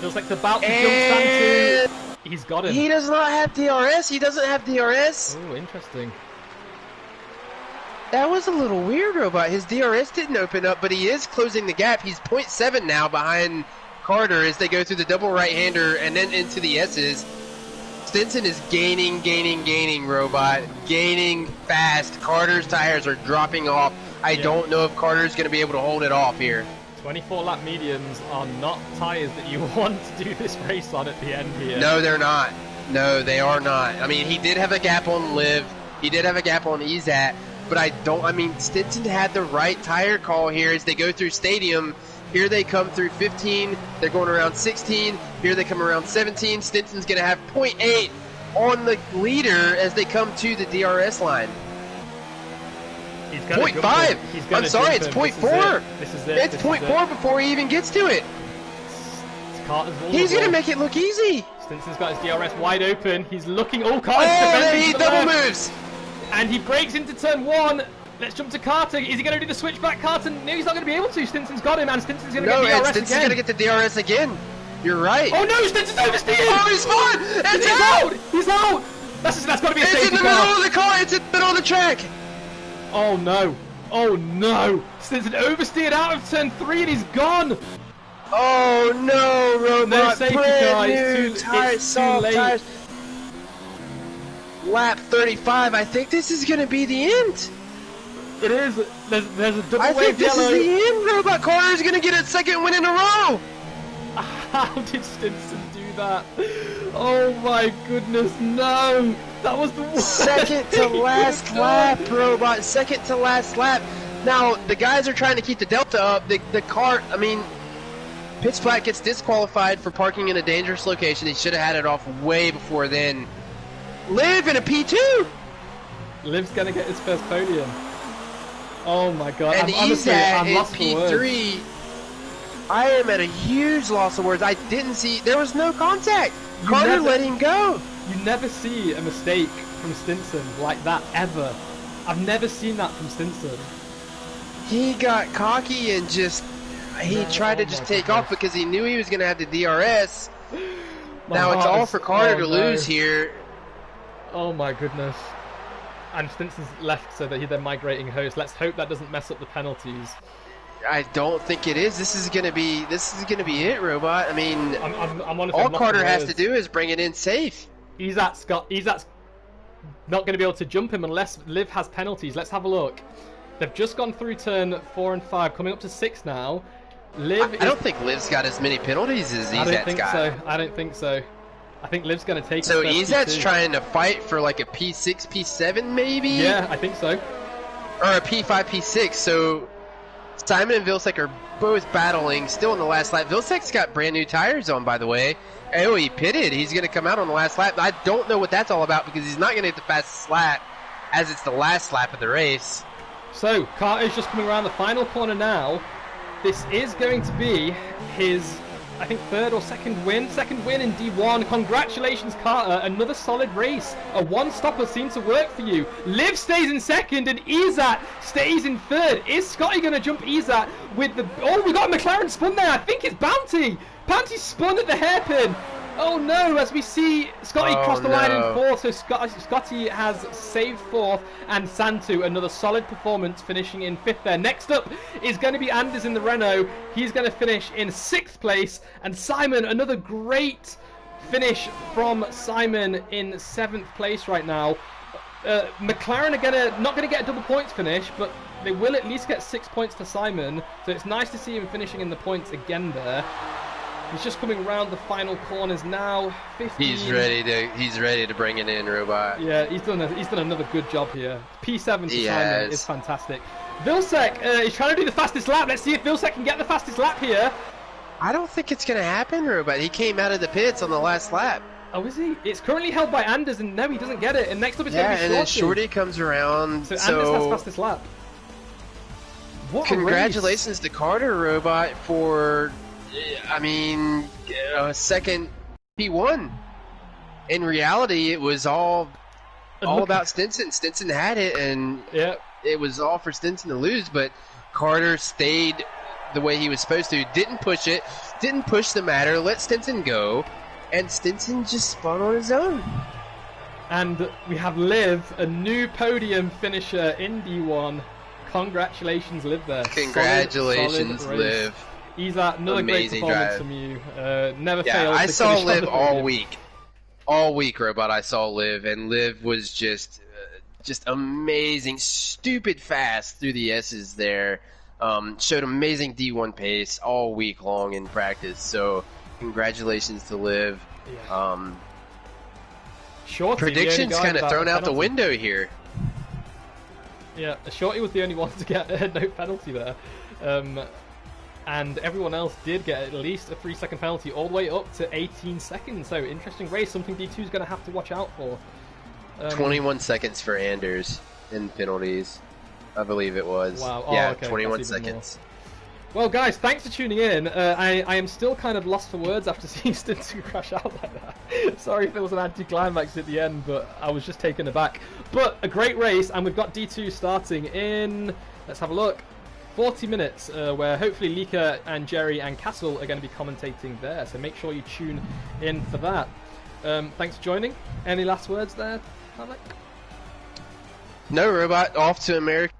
Feels like it's about to jump Santu. He's got him. He does not have DRS. He doesn't have DRS. Oh, interesting. That was a little weird, Robot. His DRS didn't open up, but he is closing the gap. He's 0.7 now behind Carter as they go through the double right-hander and then into the S's. Stinson is gaining, Robot. Gaining fast. Carter's tires are dropping off. I don't know if Carter's going to be able to hold it off here. 24-lap mediums are not tyres that you want to do this race on at the end here. No, they're not. No, they are not. I mean, he did have a gap on Liv. He did have a gap on Ezat. But I mean, Stinson had the right tire call here as they go through Stadium. Here they come through 15. They're going around 16. Here they come around 17. Stinson's going to have 0.8 on the leader as they come to the DRS line. 0.5. I'm sorry, it's 0.4. This is it. It's 0.4 before he even gets to it. He's going to make it look easy. Stinson's got his DRS wide open. He's looking. Oh, Carter's there he double moves. And he breaks into turn 1. Let's jump to Carter. Is he going to do the switchback, Carter? No, he's not going to be able to. Stinson's got him, and Stinson's going to get DRS again. Stinson's going to get the DRS again. You're right. Oh no, Stinson's oversteered! Oh, he's fine! It's out! He's out! That's got to be a safety car. It's in the middle of the car. It's in the middle of the track. Oh no. Oh no. Stinson oversteered out of turn 3 and he's gone. Oh no, Robot. No safety car. It's too late. Tires. Lap 35. I think this is going to be the end. It is. There's a double I wave think this yellow. is the end. Robot Carter's going to get a second win in a row. How did Stinson do that? Oh my goodness, no! That was the worst. Second to last lap, Robot. Second to last lap. Now, the guys are trying to keep the delta up. The car, I mean, Pitch Black gets disqualified for parking in a dangerous location. He should have had it off way before then. Liv in a P2! Liv's gonna get his first podium. Oh my god, and I'm in lost for words. P3. I am at a huge loss of words. I didn't see, there was no contact. Carter let him go. You never see a mistake from Stinson like that, ever. I've never seen that from Stinson. He got cocky and he tried to just take off because he knew he was going to have the DRS. Now it's all for Carter to lose here. Oh my goodness. And Stinson's left so that he's their migrating host. Let's hope that doesn't mess up the penalties. I don't think it is. This is gonna be it, Robot. I mean, I'm honestly, all Carter has to do is bring it in safe. Ezat's not going to be able to jump him unless Liv has penalties. Let's have a look. They've just gone through turn 4 and 5, coming up to 6 now. I don't think Liv's got as many penalties as Ezat's got. I don't think so. I think Liv's going to take. So Ezat's trying to fight for like a P6, P7 maybe. Yeah, I think so. Or a P5, P6. So Simon and Vilsek are both battling, still in the last lap. Vilsek's got brand new tires on, by the way. Oh, he pitted. He's going to come out on the last lap. I don't know what that's all about because he's not going to get the fastest lap as it's the last lap of the race. So, Carter's just coming around the final corner now. This is going to be his I think third or second win in D1. Congratulations, Carter, another solid race. A one-stopper seemed to work for you. Liv stays in second and Izat stays in third. Is Scotty going to jump Izat with the... Oh, we got a McLaren spun there. I think it's Bounty. Bounty spun at the hairpin. Oh no, as we see Scotty cross the line in fourth, so Scotty has saved fourth, and Santu, another solid performance, finishing in fifth there. Next up is going to be Anders in the Renault. He's going to finish in sixth place, and Simon, another great finish from Simon in seventh place right now. McLaren are not going to get a double points finish, but they will at least get 6 points for Simon, so it's nice to see him finishing in the points again there. He's just coming around the final corners now. 15. He's ready to bring it in, Robot. Yeah, he's done another good job here. P7 to Simon is fantastic. Vilsek is trying to do the fastest lap. Let's see if Vilsek can get the fastest lap here. I don't think it's going to happen, Robot. He came out of the pits on the last lap. Oh, is he? It's currently held by Anders, and no, he doesn't get it. And next up it's going to be Shorty. And then Shorty comes around. So Anders has fastest lap. What congratulations to Carter, Robot, for... I mean, second P1. In reality, it was all about Stinson. Stinson had it, and it was all for Stinson to lose. But Carter stayed the way he was supposed to. Didn't push it. Didn't push the matter. Let Stinson go, and Stinson just spun on his own. And we have Liv, a new podium finisher in D1. Congratulations, Liv. There. Congratulations, solid Liv. Izat, another amazing great performance drive from you. Never failed. I saw Liv all week. All week, Robot, I saw Liv, and Liv was just amazing, stupid fast through the S's there. Showed amazing D1 pace all week long in practice. So, congratulations to Liv. Yeah. Predictions kind of thrown out the window here. Yeah, Shorty was the only one to get no penalty there. And everyone else did get at least a 3-second penalty, all the way up to 18 seconds. So, interesting race, something D2 is going to have to watch out for. 21 seconds for Anders in penalties, I believe it was. Wow. Yeah, okay. 21 seconds. Well, guys, thanks for tuning in. I am still kind of lost for words after seeing Stinson crash out like that. Sorry if it was an anticlimax at the end, but I was just taken aback. But a great race, and we've got D2 starting in, let's have a look, 40 minutes, where hopefully Lika and Jerry and Castle are going to be commentating there. So make sure you tune in for that. Thanks for joining. Any last words there, Alec? No, Robot. Off to America.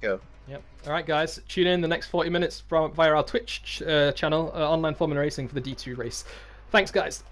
Go. Yep. All right, guys. Tune in the next 40 minutes via our Twitch channel, Online Formula Racing, for the D2 race. Thanks, guys.